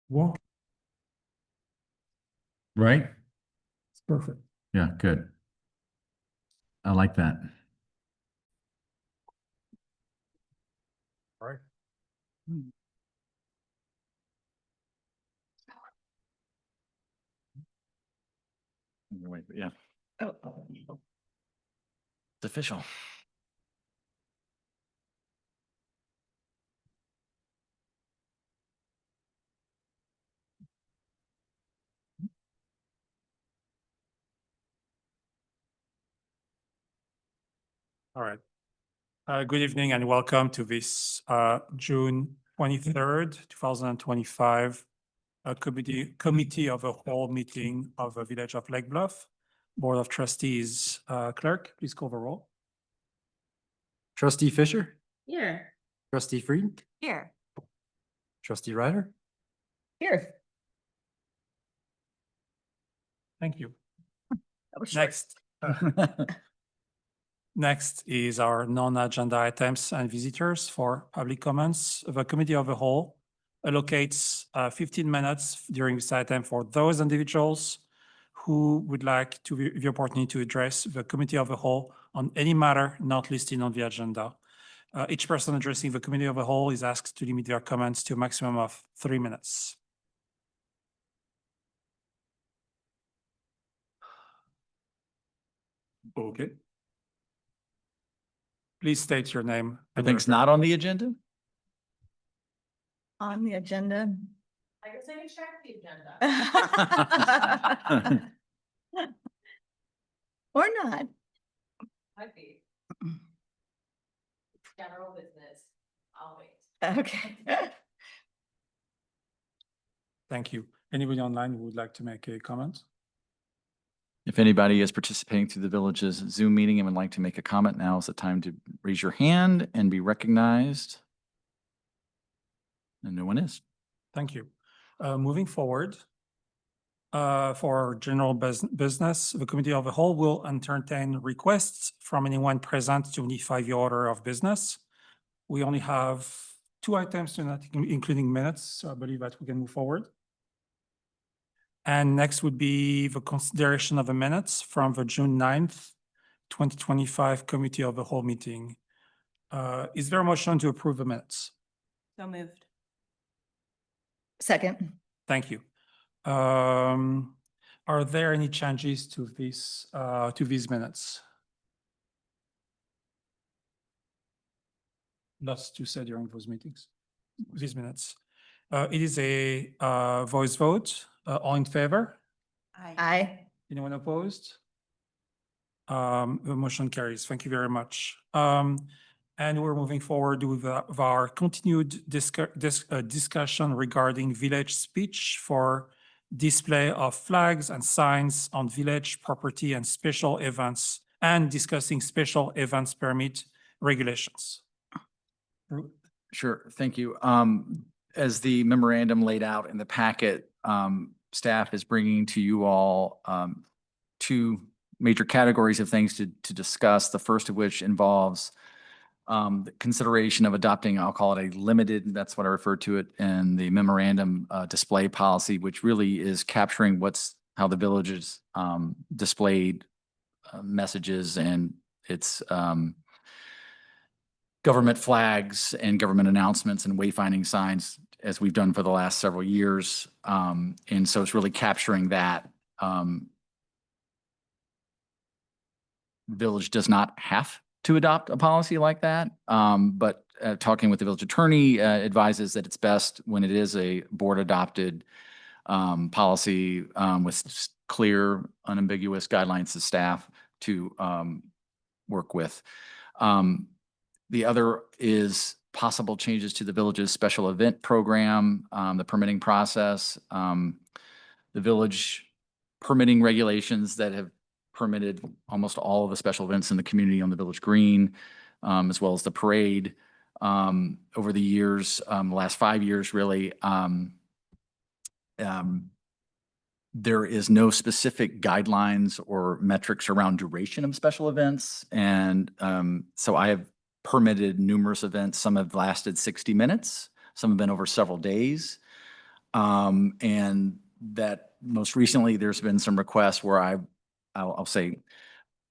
Well, Right? it's perfect. Yeah, good. I like that. All right. Wait, yeah, Oh, it's official. All right. Good evening and welcome to this June 23rd, 2025 Committee of the Whole meeting of the Village of Lake Bluff. Board of Trustees. Clerk, please call the roll. Trustee Fisher, here. trustee Fried, Here. trustee Ryder, Here. Thank you. That was short. Next. Next is our non-agenda items and visitors for public comments. The Committee of the Whole allocates 15 minutes during this item for those individuals who would like to the opportunity to address the Committee of the Whole on any matter not listed on the agenda. Each person addressing the Committee of the Whole is asked to limit their comments to a maximum of 3 minutes. Okay. Please state your name. and Everything's your- not on the agenda? On the agenda. I guess I can check the agenda. Or not. Might be. General business, always. Okay. Thank you. Anybody online who would like to make a comment? If anybody is participating through the village's Zoom meeting and would like to make a comment, now is the time to raise your hand and be recognized. And no one is. Thank you. Moving forward, for general business, the Committee of the Whole will entertain requests from anyone present to unify the order of business. We only have 2 items tonight, including minutes, so I believe that we can move forward. And next would be the consideration of the minutes from the June 9th, 2025 Committee of the Whole meeting. Is there a motion to approve the minutes? So moved. Second. Thank you. Are there any changes to these minutes? Lots to say during those meetings, these minutes. It is a voice vote. All in favor? Aye. Anyone opposed? The motion carries. Thank you very much. And we're moving forward with our continued discussion regarding village speech for display of flags and signs on village property and special events, and discussing special events permit regulations. Sure, thank you. As the memorandum laid out in the packet, staff is bringing to you all 2 major categories of things to discuss. The first of which involves the consideration of adopting, I'll call it a limited, that's what I refer to it in the memorandum, display policy, which really is capturing how the village is displayed messages and its government flags and government announcements and wayfinding signs, as we've done for the last several years. And so it's really capturing that. Village does not have to adopt a policy like that, but talking with the village attorney advises that it's best when it is a board-adopted policy with clear, unambiguous guidelines to staff to work with. The other is possible changes to the village's special event program, the permitting process, the village permitting regulations that have permitted almost all of the special events in the community on the village green, as well as the parade. Over the years, the last 5 years, really, there is no specific guidelines or metrics around duration of special events. And so I have permitted numerous events. Some have lasted 60 minutes. Some have been over several days. And that most recently, there's been some requests where I'll say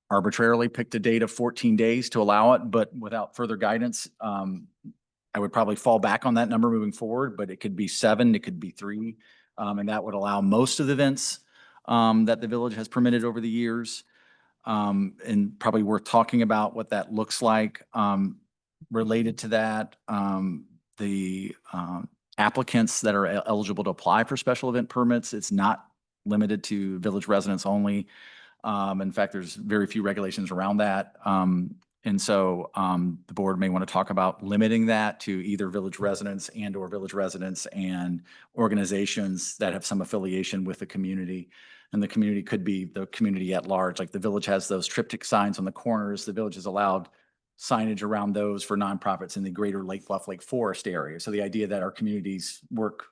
arbitrarily picked a date of 14 days to allow it, but without further guidance, I would probably fall back on that number moving forward, but it could be 7, it could be 3. And that would allow most of the events that the village has permitted over the years. And probably worth talking about what that looks like. Related to that, the applicants that are eligible to apply for special event permits, it's not limited to village residents only. In fact, there's very few regulations around that. And so the board may want to talk about limiting that to either village residents and/or village residents and organizations that have some affiliation with the community. And the community could be the community at large. Like the village has those triptych signs on the corners. The village has allowed signage around those for nonprofits in the greater Lake Bluff, Lake Forest area. So the idea that our communities work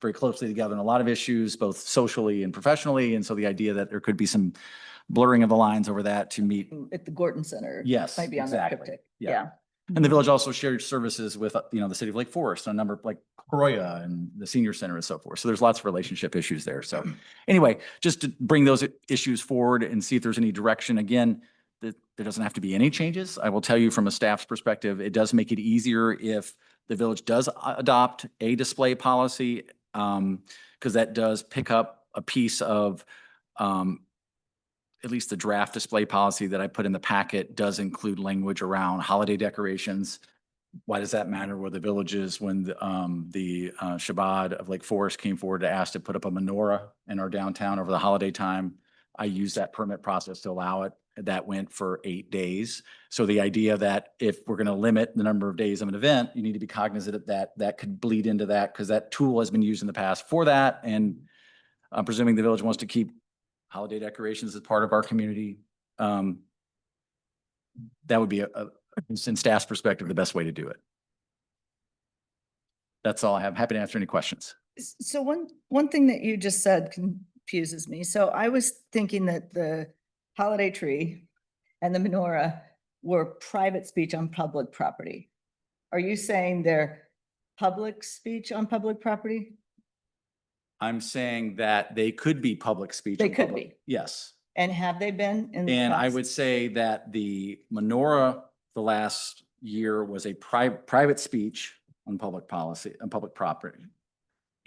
very closely together in a lot of issues, both socially and professionally. And so the idea that there could be some blurring of the lines over that to meet. At the Gorton Center. Yes, Might be on that exactly. cryptic. Yeah. Yeah. And the village also shared services with, the city of Lake Forest, a number of like Corolla and the senior center and so forth. So there's lots of relationship issues there. So anyway, just to bring those issues forward and see if there's any direction. Again, there doesn't have to be any changes. I will tell you from a staff's perspective, it does make it easier if the village does adopt a display policy, because that does pick up a piece of, at least the draft display policy that I put in the packet does include language around holiday decorations. Why does that matter where the village is when the Shabbat of Lake Forest came forward to ask to put up a menorah in our downtown over the holiday time? I used that permit process to allow it. That went for 8 days. So the idea that if we're going to limit the number of days of an event, you need to be cognizant of that could bleed into that because that tool has been used in the past for that. And I'm presuming the village wants to keep holiday decorations as part of our community. That would be, in staff's perspective, the best way to do it. That's all I have. Happy to answer any questions. So one thing that you just said confuses me. So I was thinking that the holiday tree and the menorah were private speech on public property. Are you saying they're public speech on public property? I'm saying that they could be public speech. They on could public- be. Yes. And have they been in the And I past? would say that the menorah the last year was a private speech on public policy, on public property.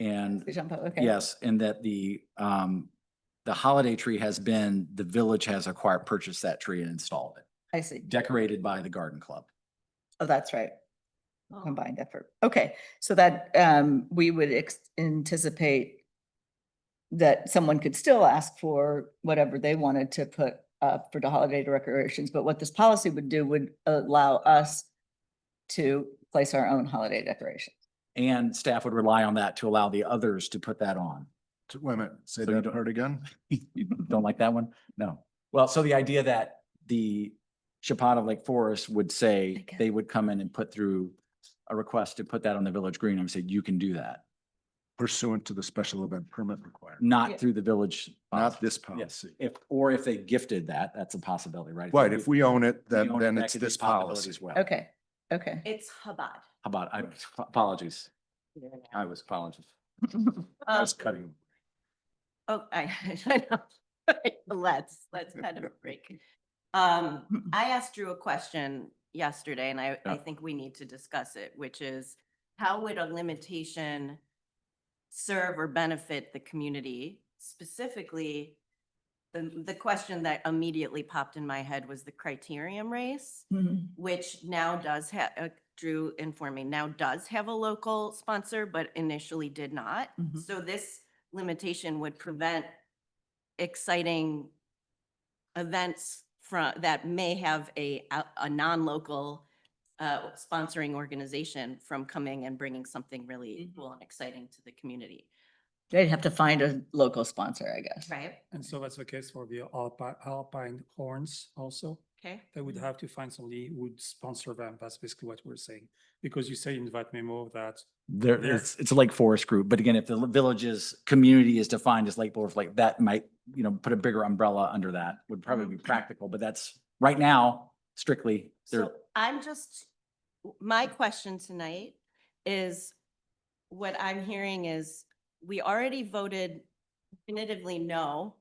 And Speech on public, okay. yes, and that the holiday tree has been, the village has purchased that tree and installed it, I see. decorated by the garden club. Oh, that's right. Combined effort. Okay, so that we would anticipate that someone could still ask for whatever they wanted to put up for the holiday decorations, but what this policy would do would allow us to place our own holiday decorations. And staff would rely on that to allow the others to put that on. Wait a minute, say So you that don't- part again? You don't like that one? No. Well, so the idea that the Shabbat of Lake Forest would say Okay. they would come in and put through a request to put that on the village green and say, you can do that, Pursuant to the special event permit requirement, Yeah. not through the village. not this Yes, policy. if they gifted that, that's a possibility, right? Right, if we own it, we then, own it, then that it's could be a this possibility policy. as well. Okay, okay. It's Chabad. How about, apologies. I was apologies. I was cutting. Oh, I know. Let's kind of a break. I asked Drew a question yesterday and I Yeah. think we need to discuss it, which is how would a limitation serve or benefit the community? Specifically, the question that immediately popped in my head was the criterium race, Mhm. which now does have, Drew informed me, now does have a local sponsor, but initially did not. Mhm. So this limitation would prevent exciting events that may have a non-local sponsoring organization from coming and bringing something really cool and exciting to the community, They'd have to find a local sponsor, I guess. right? And so that's the case for the Alpine horns also. Okay. They would have to find somebody who would sponsor them. That's basically what we're saying. Because you say in that memo that There, it's a Lake Forest group, but again, if the village's community is defined as Lake Forest, like that might, put a bigger umbrella under that would probably be practical, but that's right now strictly there. So my question tonight is, what I'm hearing is we already voted definitively no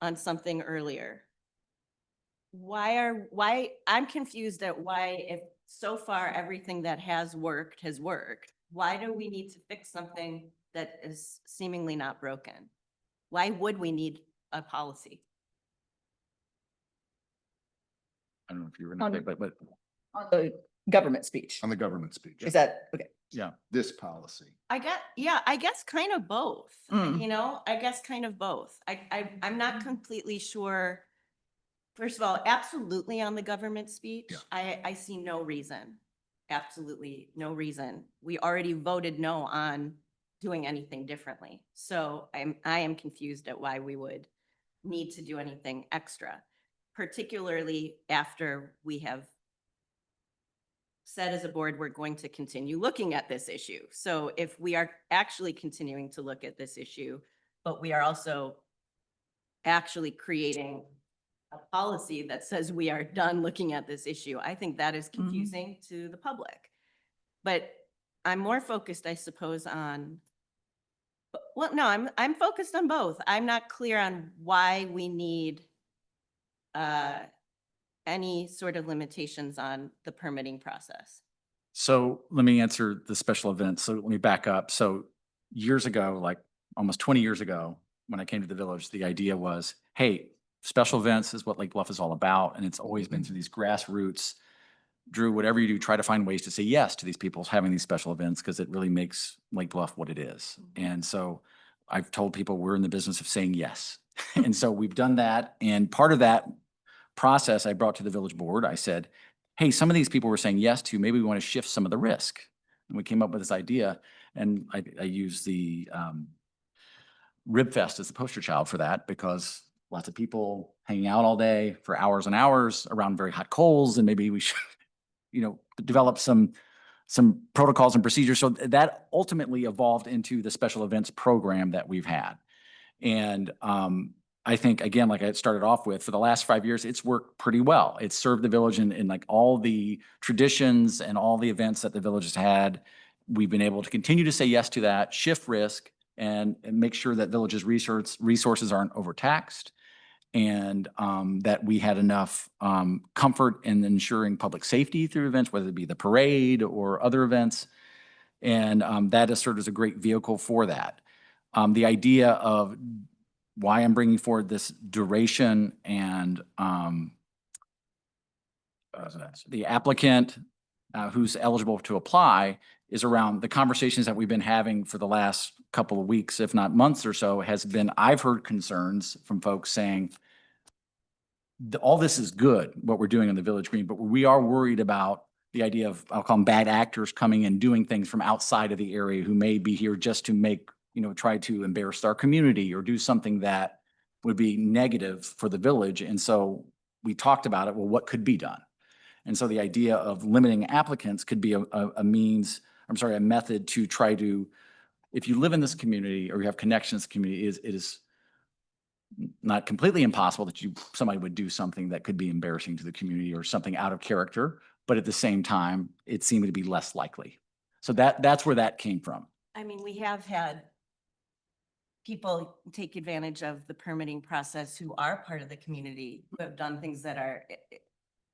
on something earlier. I'm confused at why, if so far everything that has worked, why do we need to fix something that is seemingly not broken? Why would we need a policy? I don't know if you were gonna say, but On the government speech. On the government speech. Is that, okay? yeah. This policy. I guess kind of both, Mm. you know, I guess kind of both. I'm not completely sure. First of all, absolutely on the government speech, Yeah. I see no reason, absolutely no reason. We already voted no on doing anything differently. So I am confused at why we would need to do anything extra, particularly after we have said as a board, we're going to continue looking at this issue. So if we are actually continuing to look at this issue, but we are also actually creating a policy that says we are done looking at this issue, I think that is confusing to the public. But I'm more focused, I suppose, on, well, no, I'm focused on both. I'm not clear on why we need any sort of limitations on the permitting process. So let me answer the special events. So let me back up. So years ago, like almost 20 years ago, when I came to the village, the idea was, hey, special events is what Lake Bluff is all about. And it's always been through these grassroots. Drew, whatever you do, try to find ways to say yes to these people having these special events because it really makes Lake Bluff what it is. And so I've told people we're in the business of saying yes. And so we've done that. And part of that process I brought to the village board, I said, hey, some of these people we're saying yes to, maybe we want to shift some of the risk. And we came up with this idea, and I used the Rib Fest as the poster child for that because lots of people hanging out all day for hours and hours around very hot coals, and maybe we should, develop some protocols and procedures. So that ultimately evolved into the special events program that we've had. And I think, again, like I started off with, for the last 5 years, it's worked pretty well. It's served the village in like all the traditions and all the events that the village has had. We've been able to continue to say yes to that, shift risk, and make sure that villages' resources aren't overtaxed, and that we had enough comfort in ensuring public safety through events, whether it be the parade or other events. And that has served as a great vehicle for that. The idea of why I'm bringing forward this duration and the applicant who's eligible to apply is around the conversations that we've been having for the last couple of weeks, if not months or so, has been, I've heard concerns from folks saying, all this is good, what we're doing on the Village Green, but we are worried about the idea of, I'll call them bad actors coming and doing things from outside of the area who may be here just to make, try to embarrass our community or do something that would be negative for the village. And so we talked about it, well, what could be done? And so the idea of limiting applicants could be a method to try to, if you live in this community or you have connections to the community, it is not completely impossible that somebody would do something that could be embarrassing to the community or something out of character, but at the same time, it seemed to be less likely. So that's where that came from. I mean, we have had people take advantage of the permitting process who are part of the community, who have done things that are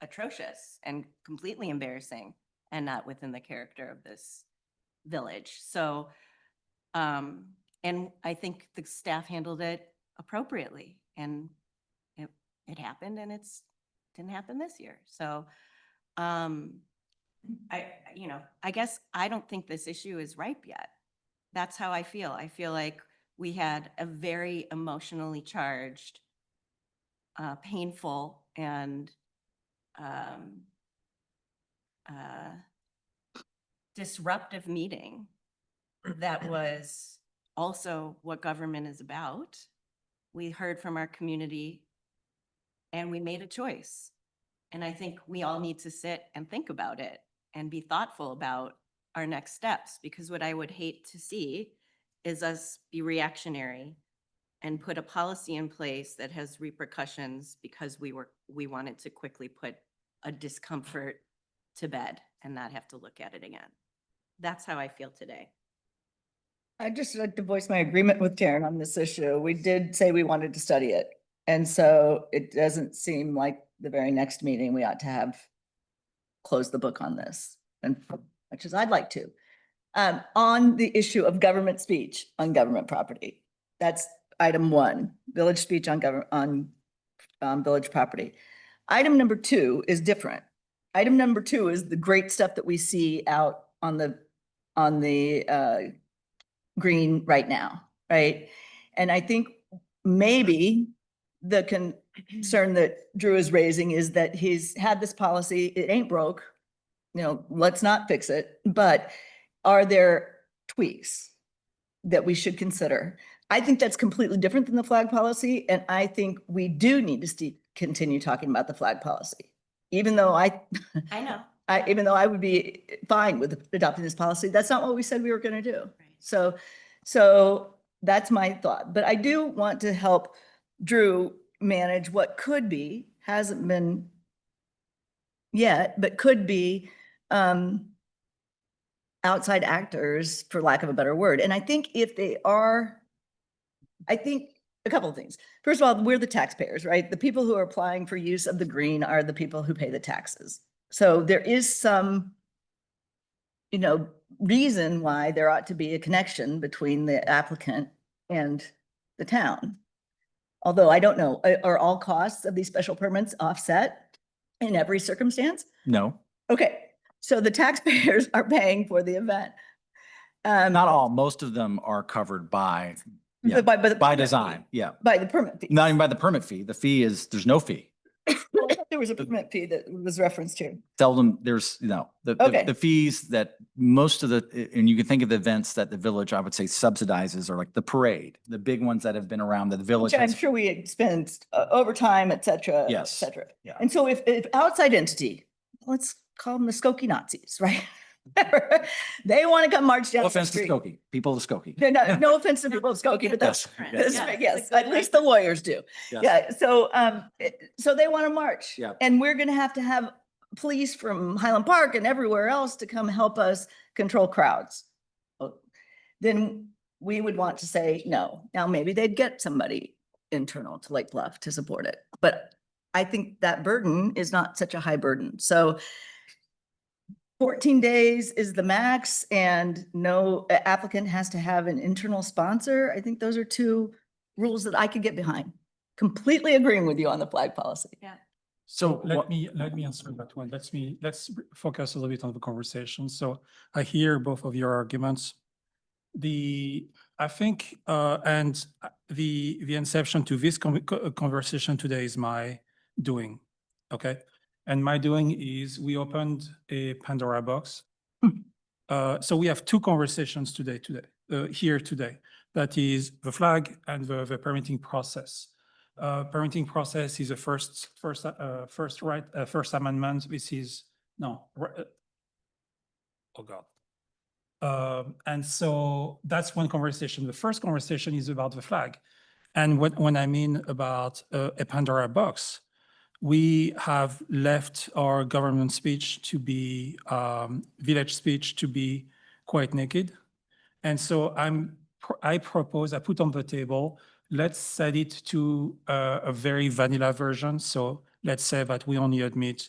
atrocious and completely embarrassing and not within the character of this village. So, and I think the staff handled it appropriately, and it happened, and didn't happen this year. So, I guess I don't think this issue is ripe yet. That's how I feel. I feel like we had a very emotionally charged, painful, and disruptive meeting that was also what government is about. We heard from our community and we made a choice. And I think we all need to sit and think about it and be thoughtful about our next steps, because what I would hate to see is us be reactionary and put a policy in place that has repercussions because we wanted to quickly put a discomfort to bed and not have to look at it again. That's how I feel today. I'd just like to voice my agreement with Taryn on this issue. We did say we wanted to study it. And so it doesn't seem like the very next meeting we ought to have closed the book on this, and much as I'd like to. On the issue of government speech on government property, that's item 1, village speech on village property. Item number 2 is different. Item number 2 is the great stuff that we see out on the green right now, right? And I think maybe the concern that Drew is raising is that he's had this policy, it ain't broke, let's not fix it, but are there tweaks that we should consider? I think that's completely different than the flag policy, and I think we do need to continue talking about the flag policy, even though I know. even though I would be fine with adopting this policy. That's not what we said we were going to do. Right. So that's my thought. But I do want to help Drew manage what could be, hasn't been yet, but could be outside actors, for lack of a better word. And I think if they are, I think a couple of things. First of all, we're the taxpayers, right? The people who are applying for use of the green are the people who pay the taxes. So there is some, reason why there ought to be a connection between the applicant and the town. Although I don't know, are all costs of these special permits offset in every circumstance? No, Okay, so the taxpayers are paying for the event. not all. Most of them are covered by, yeah, by by design. Yeah. By the permit fee. Not even by the permit fee. The fee is, there's no fee. I thought there was a permit fee that was referenced here. Seldom, there's, Okay. the fees that most of and you can think of the events that the village, I would say, subsidizes are like the parade, the big ones that have been around that the village Which I'm has. sure we expend overtime, et cetera, et Yes. cetera. Yeah. And so if outside entity, let's call them the Skokie Nazis, right? They want to come march down No the offense to street. Skokie, people of Skokie. No offense to people of Skokie, but that's, Yes. yes, at least the lawyers do. Yes. Yeah, so they want to march. Yeah. And we're going to have police from Highland Park and everywhere else to come help us control crowds. Then we would want to say no. Now, maybe they'd get somebody internal to Lake Bluff to support it, but I think that burden is not such a high burden. So 14 days is the max, and no applicant has to have an internal sponsor. I think those are 2 rules that I could get behind. Completely agreeing with you on the flag policy. Yeah. So Let me answer that one. Let's focus a little bit on the conversation. So I hear both of your arguments. I think, and the inception to this conversation today is my doing, okay? And my doing is we opened a Pandora box. So we have 2 conversations here today. That is the flag and the permitting process. Permitting process is a first amendment. This is, no, oh God. And so that's one conversation. The first conversation is about the flag. And when I mean about a Pandora box, we have left our government speech to be, village speech to be quite naked. And so I put on the table, let's set it to a very vanilla version. So let's say that we only admit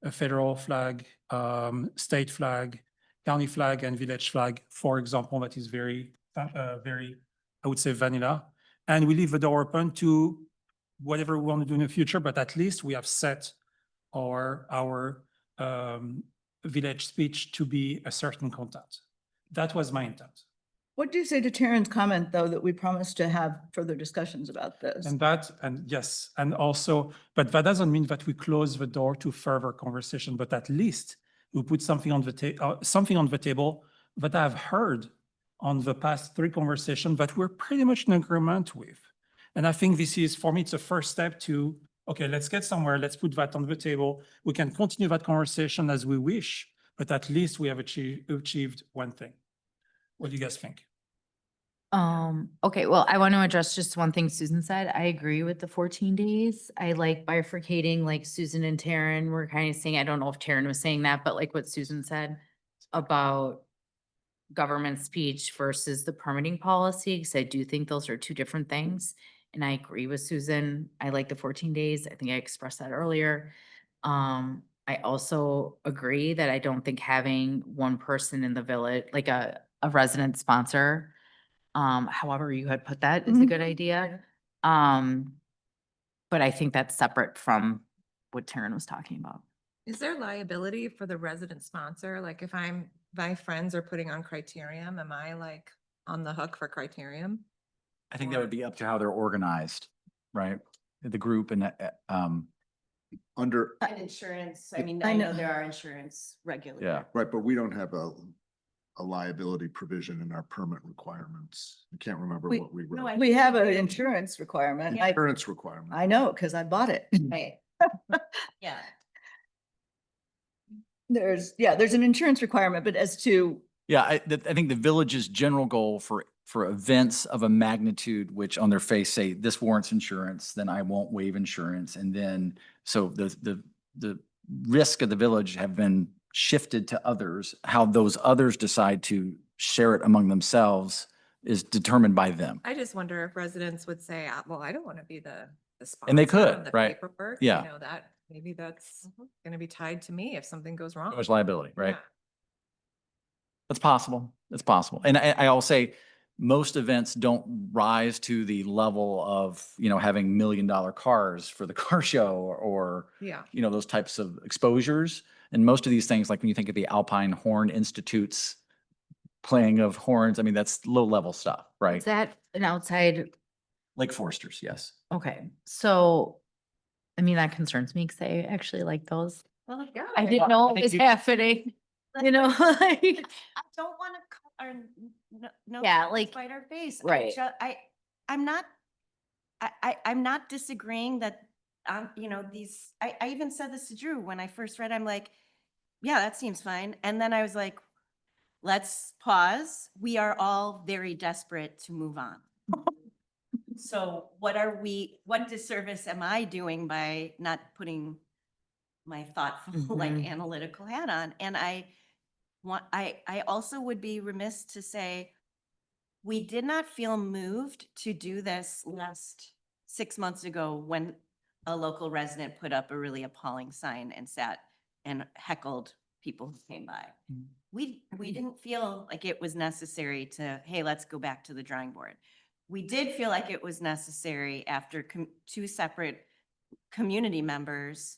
a federal flag, state flag, county flag, and village flag, for example. That is very, I would say, vanilla. And we leave the door open to whatever we want to do in the future, but at least we have set our village speech to be a certain content. That was my intent. What do you say to Taryn's comment, though, that we promised to have further discussions about this? And yes, and also, but that doesn't mean that we close the door to further conversation, but at least we put something on the table that I've heard on the past 3 conversations that we're pretty much in agreement with. And I think this is, for me, it's a first step to, okay, let's get somewhere, let's put that on the table. We can continue that conversation as we wish, but at least we have achieved one thing. What do you guys think? Okay, well, I want to address just one thing Susan said. I agree with the 14 days. I like bifurcating, like Susan and Taryn were kind of saying, I don't know if Taryn was saying that, but like what Susan said about government speech versus the permitting policy, because I do think those are two different things. And I agree with Susan. I like the 14 days. I think I expressed that earlier. I also agree that I don't think having one person in the village, like a resident sponsor, however you had put that, is a Mhm. good idea. But I think that's separate from what Taryn was talking about. Is there liability for the resident sponsor? Like if my friends are putting on Criterium, am I like on the hook for Criterium? I think that would be up to how they're organized, right? The group and, Under, And insurance, I mean, I I know know. there are insurance regulators. yeah. right, but we don't have a liability provision in our permit requirements. I can't remember We- what we No, wrote. I- We have an insurance requirement. Insurance requirement. I know, because I bought it. Right. Yeah. There's an insurance requirement, but as to, Yeah, I think the village's general goal for events of a magnitude, which on their face say this warrants insurance, then I won't waive insurance. And then, so the risk of the village have been shifted to others. How those others decide to share it among themselves is determined by them. I just wonder if residents would say, well, I don't want to be the sponsor. And they on could, the right? paperwork, Yeah. You know, that maybe that's going to be tied to me if something goes wrong. There's liability, right? Yeah. That's possible. It's possible. And I'll say, most events don't rise to the level of, having $1 million cars for the car show or, Yeah. those types of exposures. And most of these things, like when you think of the Alpine Horn Institute's playing of horns, I mean, that's low level stuff, right? Is that an outside? Lake Foresters, yes. Okay, so, I mean, that concerns me because I actually like those. Well, yeah. I didn't know it was happening, like. I don't want to cut our, no. Yeah, no like- spite our face. right. I'm not disagreeing that, these, I even said this to Drew when I first read, I'm like, yeah, that seems fine. And then I was like, let's pause. We are all very desperate to move on. So what disservice am I doing by not putting my thoughtful, like Mhm. analytical hat on? And I also would be remiss to say, we did not feel moved to do this last 6 months ago when a local resident put up a really appalling sign and sat and heckled people who came by. We didn't feel like it was necessary to, hey, let's go back to the drawing board. We did feel like it was necessary after two separate community members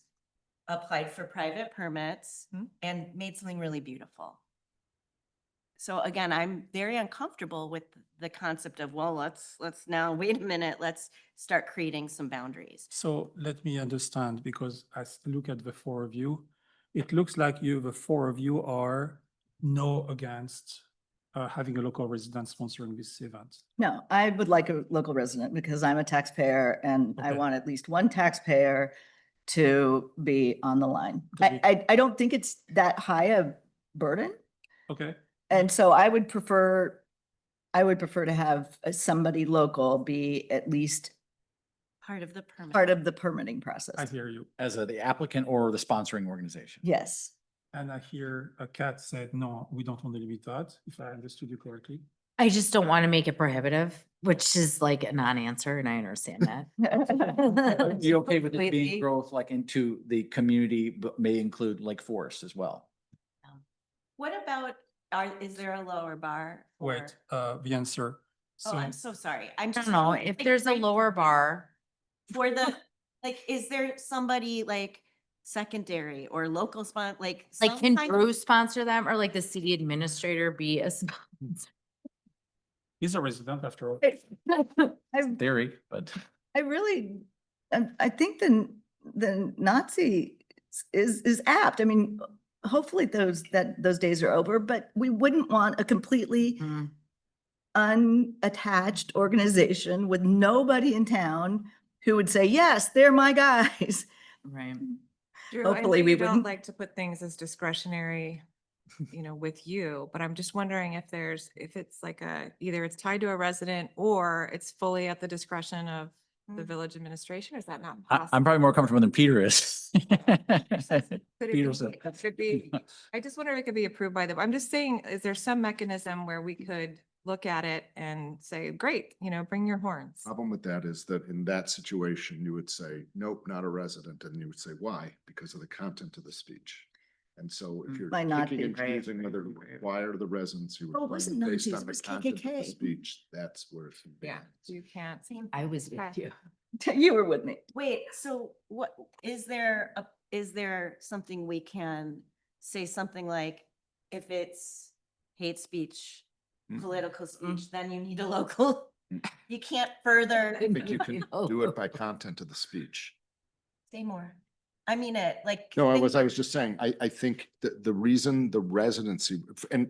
applied for private permits and made something really beautiful. So again, I'm very uncomfortable with the concept of, well, let's now, wait a minute, let's start creating some boundaries. So let me understand, because I look at the four of you, it looks like the four of you are no against having a local resident sponsoring this event. no, I would like a local resident because I'm a taxpayer and I Okay. want at least one taxpayer to be on the line. Okay. I don't think it's that high a burden. Okay, And so I would prefer to have somebody local be at least Part of the permit. part of the permitting I process. hear you. As the applicant or the sponsoring organization. Yes. And I hear a cat said, no, we don't want to limit that, if I understood you correctly. I just don't want to make it prohibitive, which is like a non-answer, and I understand that. You okay with it being Completely. growth like into the community, but may include Lake Forest as well? What about, is there a lower bar? Wait, for- the answer. Oh, So I'm so sorry. I'm I just. don't know, if there's a lower bar, For the, like, is there somebody like secondary or local like? like some can kind of- Drew sponsor them or like the city administrator be a sponsor? he's a resident after all. Theory, but. I really, I think the Nazi is apt. I mean, hopefully those days are over, but we wouldn't want a completely Mm. unattached organization with nobody in town who would say, yes, they're my guys. Right. Drew, I know Hopefully we you don't wouldn't. like to put things as discretionary, with you, but I'm just wondering if it's like either it's tied to a resident or it's fully at the discretion of the Mm. village administration? Is that not I'm possible? probably more comfortable than Peter is. Could it Peterson. be, could be, I just wonder if it could be approved by I'm just saying, is there some mechanism where we could look at it and say, great, bring your horns? Problem with that is that in that situation, you would say, nope, not a resident, and you would say, why? Because of the content of the speech. And so if you're Might not picking be, and right. choosing whether to require the residency Oh, it wasn't requirement based Nazis, on it the was content of the KKK. speech, that's where it can be. Yeah, you can't. I was with Okay. you. You were with me. Wait, so what, is there something we can say something like, if it's hate speech, political speech, then you need a local, you can't further, I think you can Oh. do it by content of the speech. say more. I mean it, like. No, I think- was just saying, I think that the reason the residency, and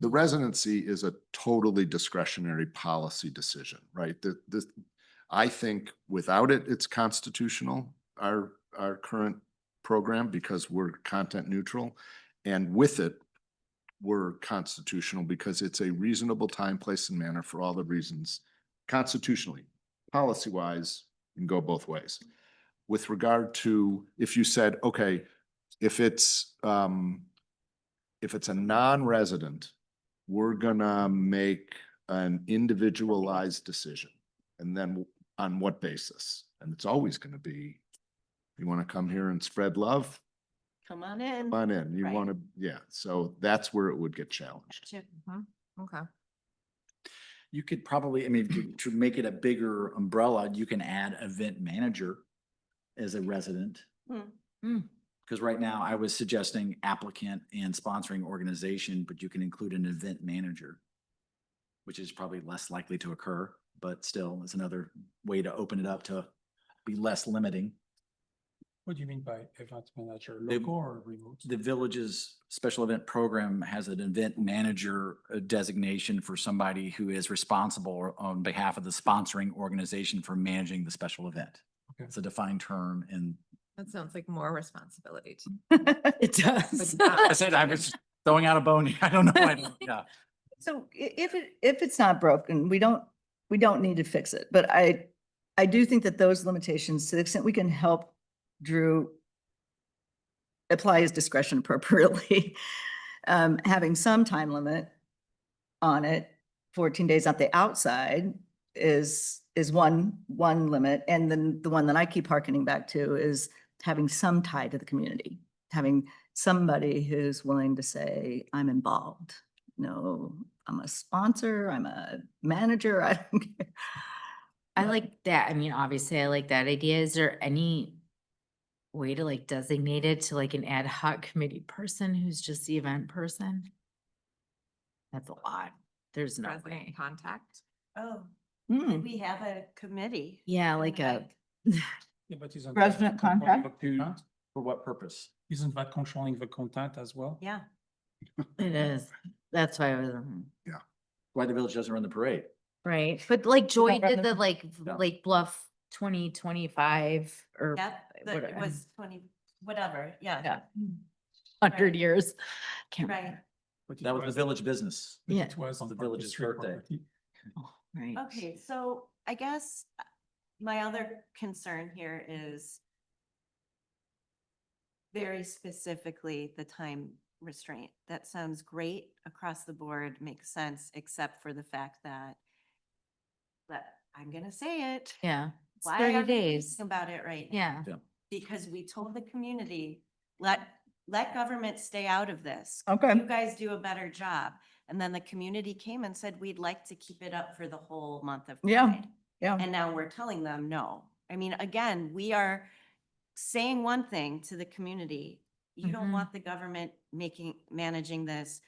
the residency is a totally discretionary policy decision, right? I think without it, it's constitutional, our current program, because we're content neutral. And with it, we're constitutional because it's a reasonable time, place, and manner for all the reasons constitutionally. Policy-wise, you can go both ways. With regard to, if you said, okay, if it's a non-resident, we're gonna make an individualized decision. And then on what basis? And it's always gonna be, you wanna come here and spread love? Come on in. Come on in. You Right. wanna, yeah, so that's where it would get challenged. Gotcha. Okay. You could probably, I mean, to make it a bigger umbrella, you can add event manager as a resident. Hmm. Because right now I was suggesting applicant and sponsoring organization, but you can include an event manager, which is probably less likely to occur, but still is another way to open it up to be less limiting. What do you mean by event manager, They- local or remote? The village's special event program has an event manager designation for somebody who is responsible on behalf of the sponsoring organization for managing the special event. Okay. It's a defined term and That sounds like more responsibility to It does. I said I was throwing out a bone. I don't know. Yeah. So if it's not broken, we don't need to fix it. But I do think that those limitations, to the extent we can help Drew apply his discretion appropriately, having some time limit on it, 14 days at the outside is one limit. And then the one that I keep hearkening back to is having some tie to the community, having somebody who's willing to say, I'm involved. No, I'm a sponsor, I'm a manager, I don't care. I like that. I mean, obviously I like that idea. Is there any way to like designate it to like an ad hoc committee person who's just the event person? That's a lot. There's no way. resident contact. Oh, Hmm. we have a committee. Yeah, like a, Yeah, but isn't. that Resident controlling contact? the content? For what purpose? Isn't that controlling the content as well? Yeah. it is. That's why I was, Why the village doesn't run the parade? right. But like Joy don't run did the- the like, Yeah. like Bluff 2025 or Yep, it whatever. was 20, whatever, yeah. Yeah. 100 Right. years. Can't Right. remember. But it That was the village business. but Yeah. It was on The the village's village's birthday. property. Right. Okay, so I guess my other concern here is very specifically the time restraint. That sounds great across the board, makes sense, except for the fact that I'm gonna say it. Yeah. It's Why 30 are we days. thinking about it right now? Yeah. Because we told the community, let government stay out of this. Okay. You guys do a better job. And then the community came and said, we'd like to keep it up for the whole month of Yeah. Pride. Yeah. And now we're telling them no. I mean, again, we are saying one thing to the community. You don't Mhm. want the government managing this.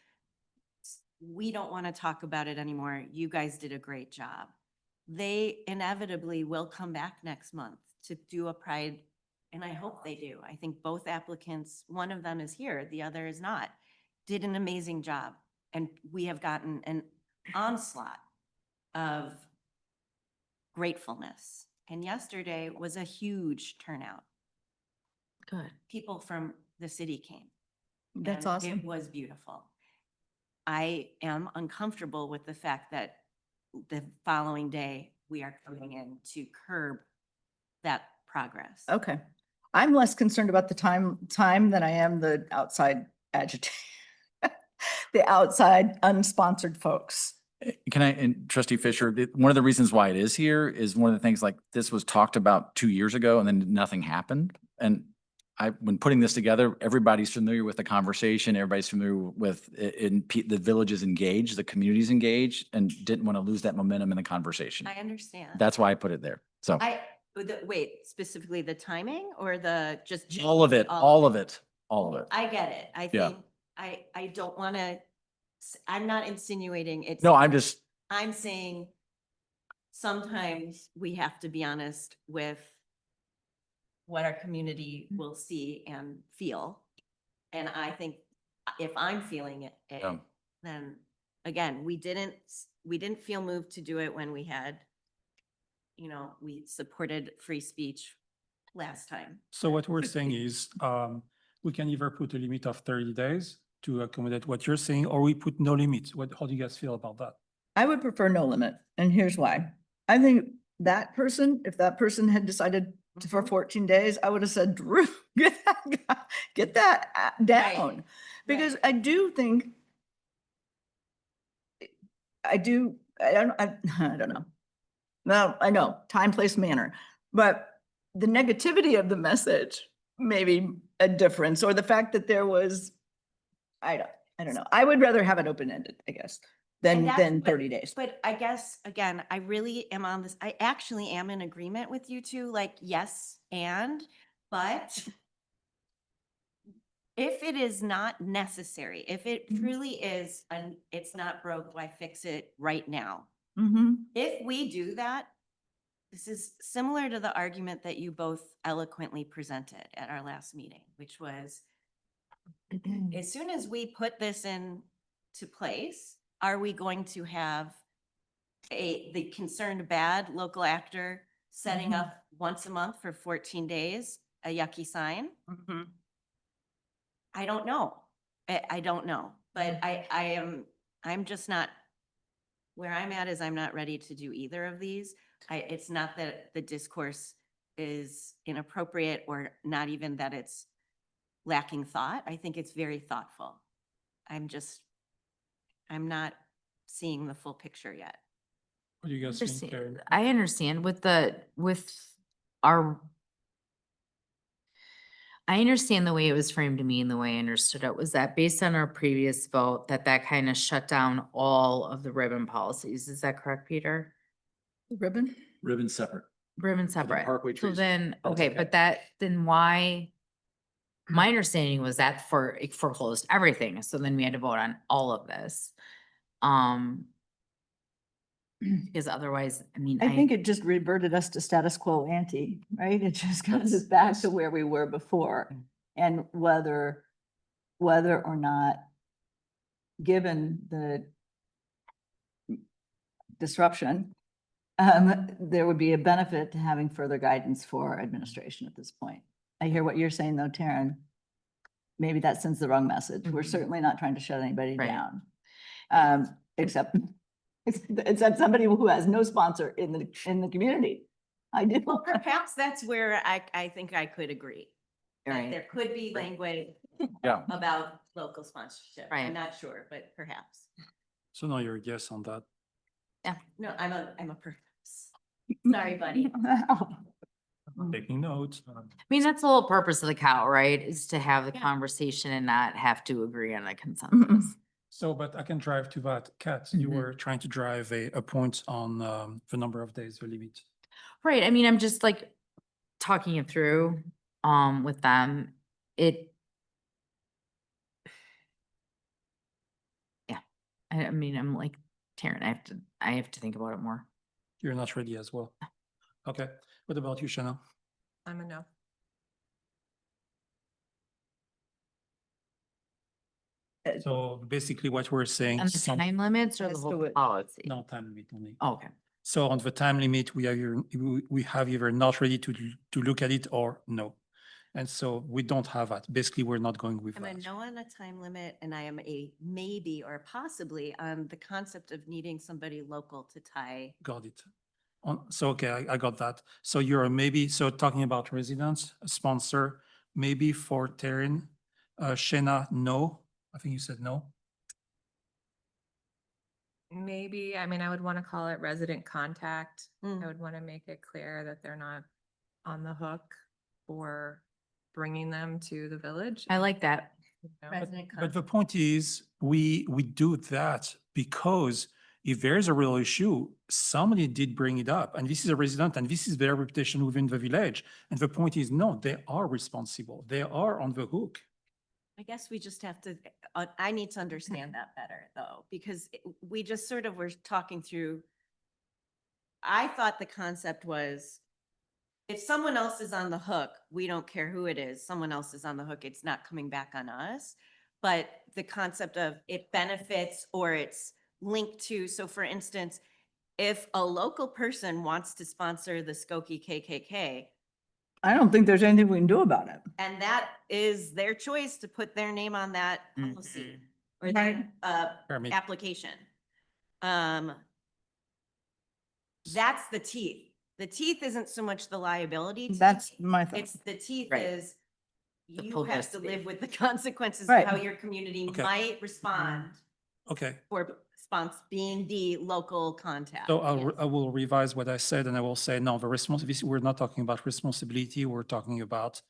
We don't want to talk about it anymore. You guys did a great job. They inevitably will come back next month to do a Pride, and I hope they do. I think both applicants, one of them is here, the other is not, did an amazing job. And we have gotten an onslaught of gratefulness. And yesterday was a huge turnout. Good. People from the city came. That's and awesome. It was beautiful. I am uncomfortable with the fact that the following day, we are coming in to curb that progress. Okay. I'm less concerned about the time than I am the outside agitate. The outside unsponsored folks. Can I, and trustee Fisher, one of the reasons why it is here is one of the things like this was talked about 2 years ago and then nothing happened. And when putting this together, everybody's familiar with the conversation, everybody's familiar with the village is engaged, the community's engaged, and didn't want to lose that momentum in the conversation. I understand. That's why I put it there. So Wait, specifically the timing or the just? all of it, all of it, all of it. I get it. I Yeah. think, I don't want to, I'm not insinuating it's. No, I'm saying sometimes we have to be honest with what our community will see and feel. And I think if I'm feeling it, Yeah. then again, we didn't feel moved to do it when we had, we supported free speech last time. So what we're saying is, we can either put a limit of 30 days to accommodate what you're saying, or we put no limit. How do you guys feel about that? I would prefer no limit, and here's why. I think that person, if that person had decided for 14 days, I would have said, Drew, get that down. Because I do think, I don't know. Well, I know, time, place, manner, but the negativity of the message may be a difference, or the fact that there was, I don't know. I would rather have it open-ended, I guess, And that's than what- 30 days. But I guess, again, I really am on this, I actually am in agreement with you two, like, yes, but if it is not necessary, if it Mhm. truly is, and it's not broke, why fix it right now? Mm-hmm. If we do that, this is similar to the argument that you both eloquently presented at our last meeting, which was, as soon as we put this into place, are we going to have the concerned bad local actor setting Mhm. up once a month for 14 days, a yucky sign? I don't know. I don't know, but I'm just not, where I'm at is I'm not ready to do either of these. It's not that the discourse is inappropriate or not even that it's lacking thought. I think it's very thoughtful. I'm not seeing the full picture yet. What do you guys think, Karen? I understand I understand the way it was framed to me and the way I understood it was that based on our previous vote, that kind of shut down all of the ribbon policies. Is that correct, Peter? Ribbon? Ribbon separate. Ribbon separate. parkway So trees. then, That's okay, okay. but then why? My understanding was that it foreclosed everything. So then we had to vote on all of this. Because otherwise, I mean, I think it just reverted us to status quo ante, right? It just got us back to where we were before. And whether or not, given the disruption, there would be a benefit to having further guidance for administration at this point. I hear what you're saying though, Taryn. Maybe that sends the wrong message. We're Mhm. certainly not trying to shut anybody Right. down. Except somebody who has no sponsor in the community. I do. Well, perhaps that's where I think I could agree. That Right. there could be language Yeah. about local sponsorship. Right. I'm not sure, but perhaps. So now you're a guess on that. No, I'm a purpose. Sorry, buddy. Taking notes. I mean, that's the whole purpose of the cow, right? Is to have the Yeah. conversation and not have to agree on a consensus. So, but I can drive to that. Kat, you Mhm. were trying to drive a point on the number of days, the limit. Right, I mean, I'm just like talking it through, with them. Yeah, I mean, I'm like, Taryn, I have to think about it more. You're not ready as well. Okay. What about you, Shanna? I'm a no. So basically what we're saying. On the time limits or the As to whole what- policy? No, time limit only. Oh, okay. So on the time limit, we have either not ready to look at it or no. And so we don't have that. Basically, we're not going with I'm a that. no on a time limit, and I am a maybe or possibly on the concept of needing somebody local to tie Got it. So, okay, I got that. So you're a maybe, so talking about residents, a sponsor, maybe for Taryn, Shayna, no. I think you said no. Maybe, I mean, I would want to call it resident contact. Mm. I would want to make it clear that they're not on the hook for bringing them to the village. I like that. You know? Resident But the contact. point is, we do that because if there is a real issue, somebody did bring it up, and this is a resident, and this is their reputation within the village. And the point is, no, they are responsible. They are on the hook. I guess we just have to, I need to understand that better though, because we just sort of were talking through. I thought the concept was if someone else is on the hook, we don't care who it is, someone else is on the hook, it's not coming back on us. But the concept of it benefits or it's linked to, so for instance, if a local person wants to sponsor the Skokie KKK, I don't think there's anything we can do about it. and that is their choice to put their name on that policy or Right. that Permit. application. That's the teeth. The teeth isn't so much the liability. teeth, That's my thought. It's the teeth Right. is The you have to publicity. live with the consequences of Right. how your community Okay. might respond Okay, for being the local contact. so Yes. I will revise what I said, and I will say, no, the responsibility, we're not talking about responsibility, we're talking about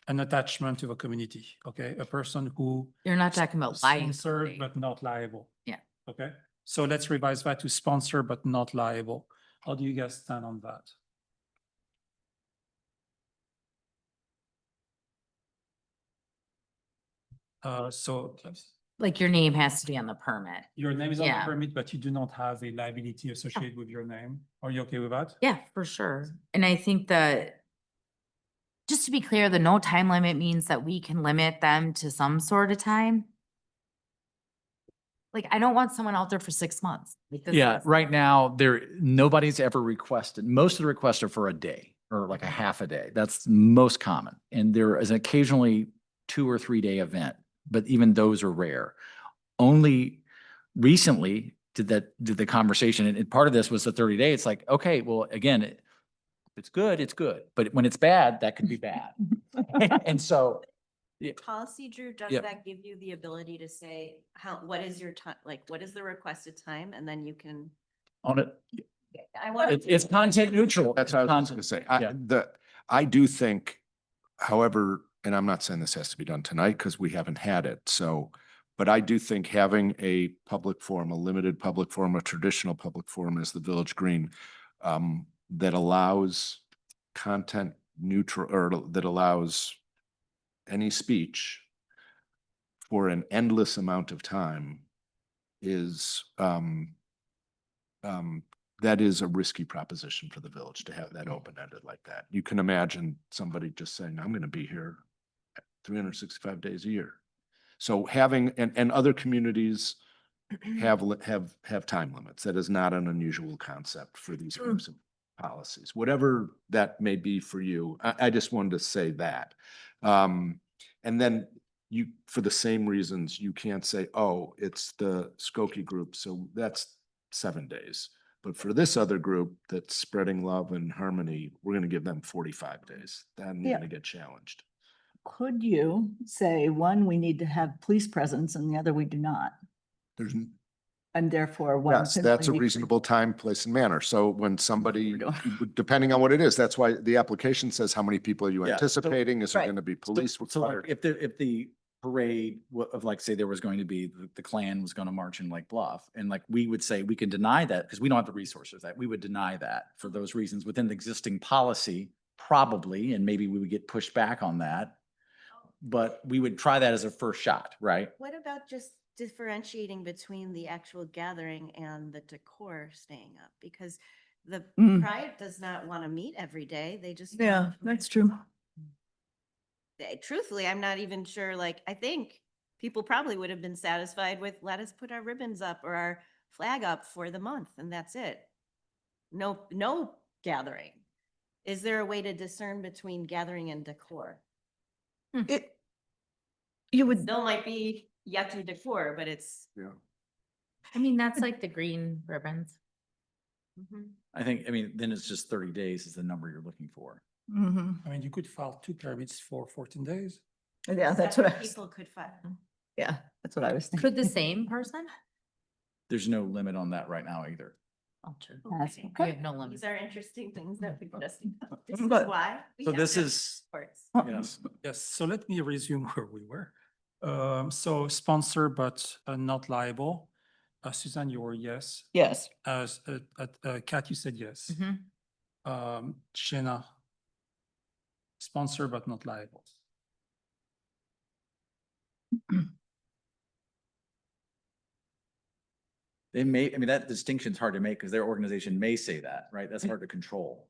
an attachment to the community, okay? A person who You're not talking about sponsored liability. but not liable. Yeah. Okay, so let's revise that to sponsor but not liable. How do you guys stand on that? So Like your name has to be on the permit. your name is on the Yeah. permit, but you do not have a liability associated with your name. Are you okay with that? Yeah, for sure. And I think that, just to be clear, the no time limit means that we can limit them to some sort of time. Like, I don't want someone out there for 6 months. Like, this Yeah, is- right now, nobody's ever requested, most of the requests are for a day or like a half a day. That's most common. And there is occasionally 2 or 3 day event, but even those are rare. Only recently did the conversation, and part of this was the 30 day. It's like, okay, well, again, if it's good, it's good. But when it's bad, that could be bad. And so, yeah, Policy, Drew, does Yep. that give you the ability to say what is your time, like, what is the requested time? And then you can, on it, I want. it's content neutral. That's what I was gonna say. Yeah. I do think, however, and I'm not saying this has to be done tonight because we haven't had it, so, but I do think having a public forum, a limited public forum, a traditional public forum as the Village Green, that allows content neutral, or that allows any speech for an endless amount of time is, that is a risky proposition for the village to have that open-ended like that. You can imagine somebody just saying, I'm going to be here 365 days a year. So having, and other communities have time limits. That is not an unusual concept for these groups of policies, whatever that may be for you. I just wanted to say that. And then you, for the same reasons, you can't say, oh, it's the Skokie group, so that's 7 days. But for this other group that's spreading love and harmony, we're going to give them 45 days. Then you're Yeah. going to get challenged. Could you say, one, we need to have police presence and the other we do not? There's, And therefore one. yes, can that's a only be- reasonable time, place and manner. So when somebody, We're doing- depending on what it is, that's why the application says, how many people are you Yeah, so- anticipating? Is there Right. going to be So- police So like, required? if the parade of like, say there was going to be, the Klan was going to march in like Bluff, and like, we would say, we can deny that because we don't have the resources, that we would deny that for those reasons within the existing policy, probably, and maybe we would get pushed back on that. But we would try that as a first shot, right? What about just differentiating between the actual gathering and the decor staying up? Because the Mm. pride does not want to meet every day. They just. Yeah, want- that's true. Truthfully, I'm not even sure, like, I think people probably would have been satisfied with, let us put our ribbons up or our flag up for the month and that's it. No gathering. Is there a way to discern between gathering and decor? It, you would, Still might be yucky decor, but it's. Yeah. I mean, that's like the green ribbons. Mhm. I think, I mean, then it's just 30 days is the number you're looking for. Mhm. I mean, you could file 2 permits for 14 days. Yeah, that's what I was, People could file. yeah, that's what I was thinking. Could the same person? There's no limit on that right now either. Oh, true. That's Okay. We have no limit. These are interesting things that we just, this is But- why. we So have this them is, courts. yes, Yes, so let me resume where we were. So sponsor but not liable. Suzanne, you were yes. Yes. Kat, you said yes. Mhm. Shena, sponsor but not liable. they may, I mean, that distinction's hard to make because their organization may say that, right? That's hard to control.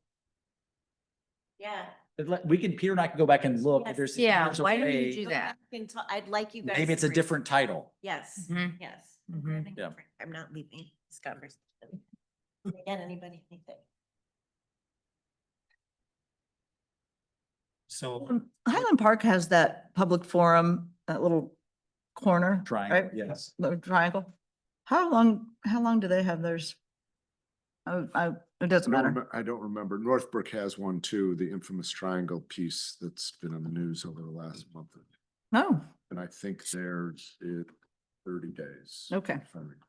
Yeah. But we can, Peter and I can go back and look if Yes. there's. Yeah, there's a why don't you way- do Go that? back and I'd like you guys. Maybe it's a to different title. Yes, Mhm. yes. Mhm. I think Yeah. different. I'm not leaving this conversation. Again, anybody, anything? So Highland Park has that public forum, that little corner. Triangle, right? yes. The triangle. How long do they have theirs? It doesn't matter. I don't remember. Northbrook has one too, the infamous triangle piece that's been on the news over the last month. No, And I think theirs is 30 days. Okay. if I recall.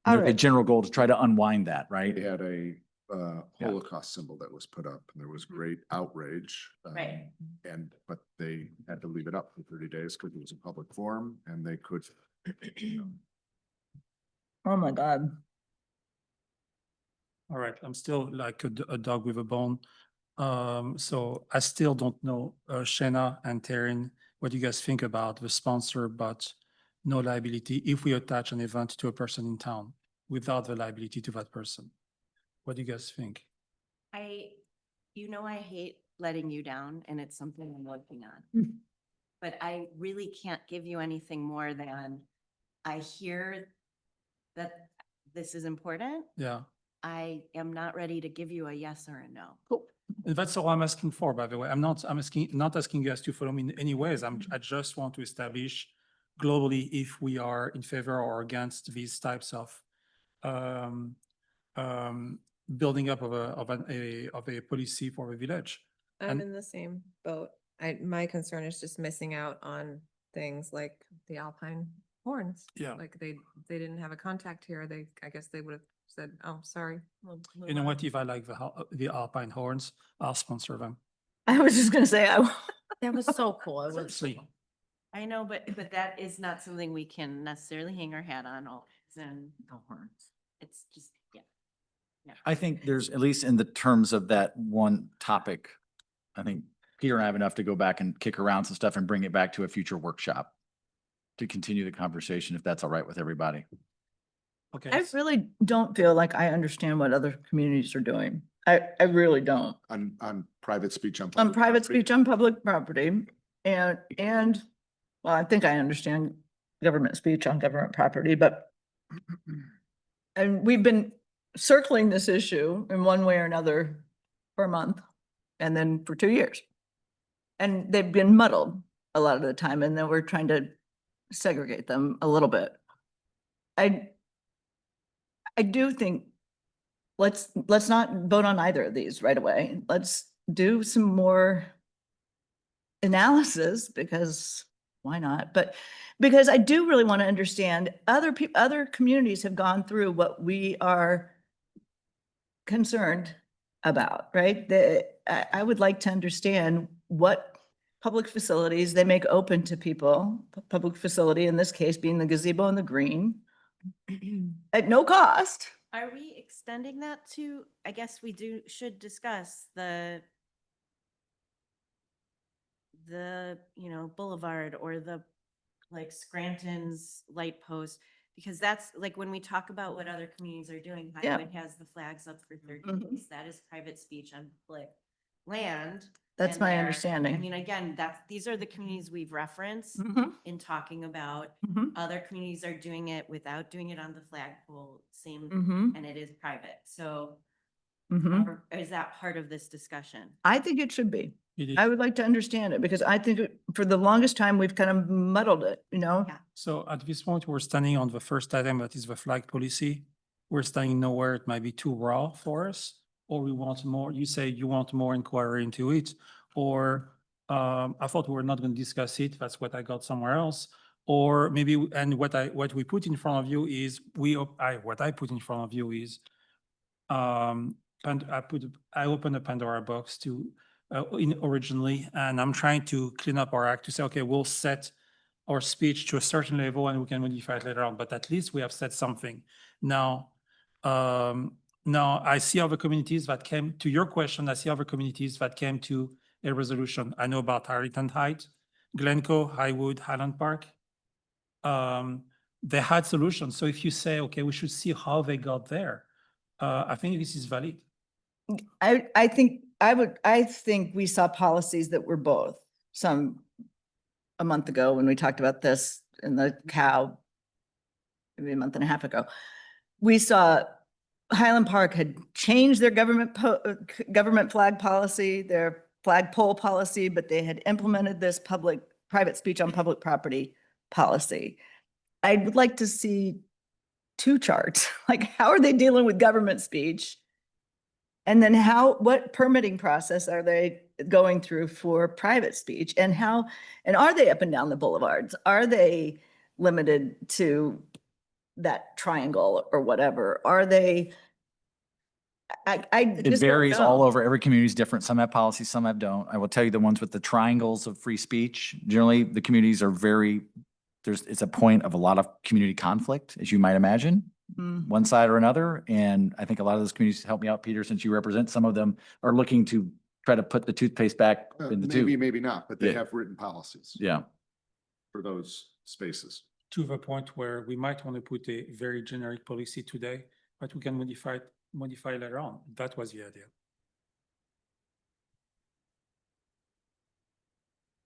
all The right. general goal to try to unwind that, right? They had a Yeah. Holocaust symbol that was put up and there was great outrage. Right. But they had to leave it up for 30 days because it was a public forum and they could. Oh, my God. all right, I'm still like a dog with a bone. So I still don't know, Shena and Taryn, what do you guys think about the sponsor but no liability if we attach an event to a person in town without the liability to that person? What do you guys think? I hate letting you down and it's something I'm working Hmm. on. But I really can't give you anything more than I hear that this is important. Yeah, I am not ready to give you a yes or a no. and that's all I'm asking for, by the way. I'm not asking you guys to follow me in any ways. I just want to establish globally if we are in favor or against these types of um, building up of a policy for a village. I'm And- in the same boat. My concern is just missing out on things like the Alpine horns. Yeah. Like they didn't have a contact here. I guess they would have said, oh, sorry. we'll You move know on." what? If I like the Alpine horns, I'll sponsor them. I was just gonna say, That was so cool. It was. Seriously. I know, but that is not something we can necessarily hang our hat on always. And The horns. it's just, yeah. I think there's, at least in the terms of that one topic, I think Peter and I have enough to go back and kick around some stuff and bring it back to a future workshop to continue the conversation, if that's all right with everybody. Okay. I really don't feel like I understand what other communities are doing. I really don't. On private speech. On public private property. speech on public property and, well, I think I understand government speech on government property, but and we've been circling this issue in one way or another for a month and then for 2 years. And they've been muddled a lot of the time, and then we're trying to segregate them a little bit. I do think, let's not vote on either of these right away. Let's do some more analysis, because why not? But because I do really want to understand, other communities have gone through what we are concerned about, right? I would like to understand what public facilities they make open to people, public facility, in this case being the gazebo and the green, at no cost. Are we extending that to, I guess we should discuss the Boulevard or the like Scranton's light post, because that's like when we talk about what other communities are doing, Yeah. Highwood has the flags up for 30 Mhm. days. That is private speech on public land. That's and my they're- understanding. I mean, again, these are the communities we've referenced Mhm, in talking about. mhm, Other communities are doing it without doing it on the flagpole, same, mhm, and it is private. So mhm. is that part of this discussion? I think it should be. You did- I would like to understand it, because I think for the longest time, we've kind of muddled it, you know? Yeah. So at this point, we're standing on the first item, that is the flag policy. we're staying nowhere, it might be too raw for us, or we want more, you say you want more inquiry into it, or I thought we were not going to discuss it, that's what I got somewhere else. Or maybe, and what we put in front of you is, what I put in front of you is, and I opened a Pandora box originally, and I'm trying to clean up our act to say, okay, we'll set our speech to a certain level and we can modify it later on, but at least we have said something. Now, I see other communities that came, to your question, I see other communities that came to a resolution. I know about Arlington Heights, Glencoe, Highwood, Highland Park. They had solutions. So if you say, okay, we should see how they got there, I think this is valid. I think we saw policies that were both. Some a month ago when we talked about this in the COW, maybe a month and a half ago, we saw Highland Park had changed their government flag policy, their flagpole policy, but they had implemented this private speech on public property policy. I would like to see two charts, like how are they dealing with government speech? And then what permitting process are they going through for private speech, and are they up and down the boulevards? Are they limited to that triangle or whatever? Are they? It varies all over. Every community is different. Some have policies, some have don't. I will tell you the ones with the triangles of free speech, generally the communities are it's a point of a lot of community conflict, as you might imagine, one side or another. And I think a lot of those communities, help me out, Peter, since you represent some of them, are looking to try to put the toothpaste back in the tube. Maybe not, but they Yeah. have written policies Yeah. for those spaces. To the point where we might want to put a very generic policy today, but we can modify later on. That was the idea.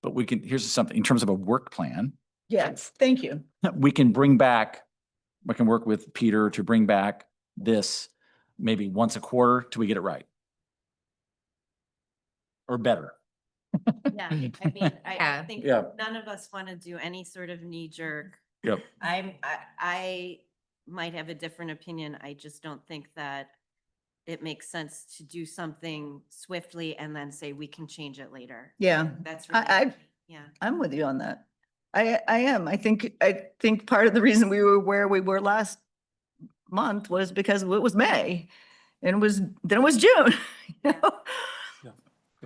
But here's something, in terms of a work plan, Yes, thank you. we can work with Peter to bring back this maybe once a quarter till we get it right. Or better. Yeah, I mean, I Yeah. think Yeah. none of us want to do any sort of knee jerk. Yep. I might have a different opinion. I just don't think that it makes sense to do something swiftly and then say we can change it later. Yeah, That's I- really, yeah. I'm with you on that. I am. I think part of the reason we were where we were last month was because it was May and then it was June. you know? Yeah.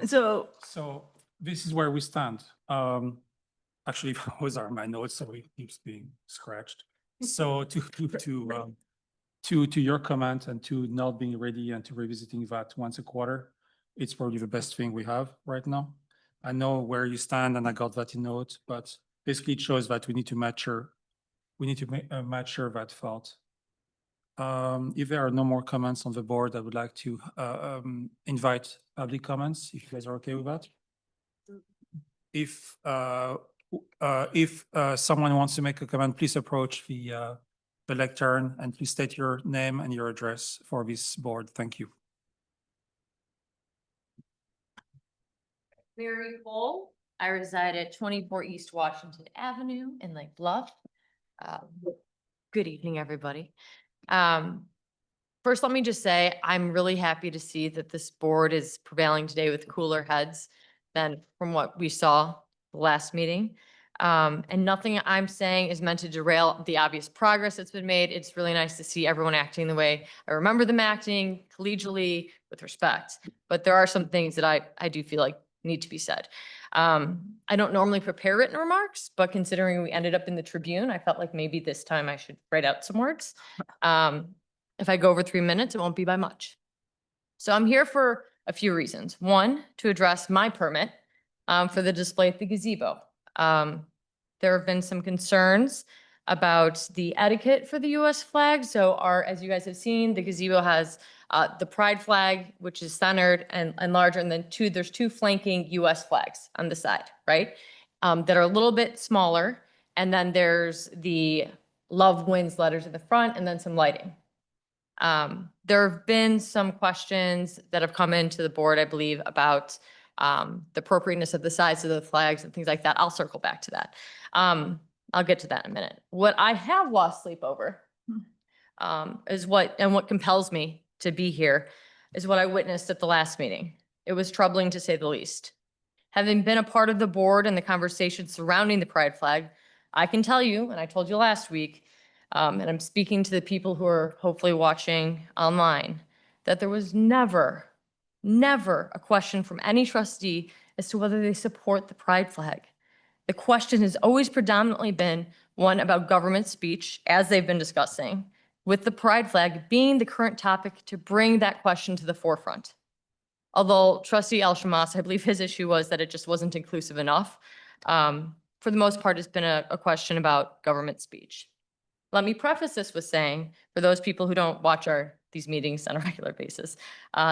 So So this is where we stand. Actually, those are my notes, so it keeps being scratched. So to your comment and to not being ready and to revisiting that once a quarter, it's probably the best thing we have right now. I know where you stand and I got that in notes, but basically it shows that we need to mature that thought. If there are no more comments on the board, I would like to invite public comments, if you guys are okay with that. If someone wants to make a comment, please approach the lectern and please state your name and your address for this board. Thank you. Mary Cole. I reside at 24 East Washington Avenue in Lake Bluff. Good evening, everybody. First, let me just say, I'm really happy to see that this board is prevailing today with cooler heads than from what we saw the last meeting. And nothing I'm saying is meant to derail the obvious progress that's been made. It's really nice to see everyone acting the way I remember them acting, collegially, with respect. But there are some things that I do feel like need to be said. I don't normally prepare written remarks, but considering we ended up in the Tribune, I felt like maybe this time I should write out some words. If I go over 3 minutes, it won't be by much. So I'm here for a few reasons. One, to address my permit for the display at the gazebo. There have been some concerns about the etiquette for the US flag. So as you guys have seen, the gazebo has the pride flag, which is centered and larger, and then there's two flanking US flags on the side, right? That are a little bit smaller. And then there's the Love Wins letters at the front and then some lighting. There have been some questions that have come into the board, I believe, about the appropriateness of the size of the flags and things like that. I'll circle back to that. I'll get to that in a minute. What I have lost sleep over and what compels me to be here is what I witnessed at the last meeting. It was troubling to say the least. Having been a part of the board and the conversation surrounding the pride flag, I can tell you, and I told you last week, and I'm speaking to the people who are hopefully watching online, that there was never a question from any trustee as to whether they support the pride flag. The question has always predominantly been one about government speech, as they've been discussing, with the pride flag being the current topic to bring that question to the forefront. Although trustee El-Shamas, I believe his issue was that it just wasn't inclusive enough. For the most part, it's been a question about government speech. Let me preface this with saying, for those people who don't watch these meetings on a regular basis,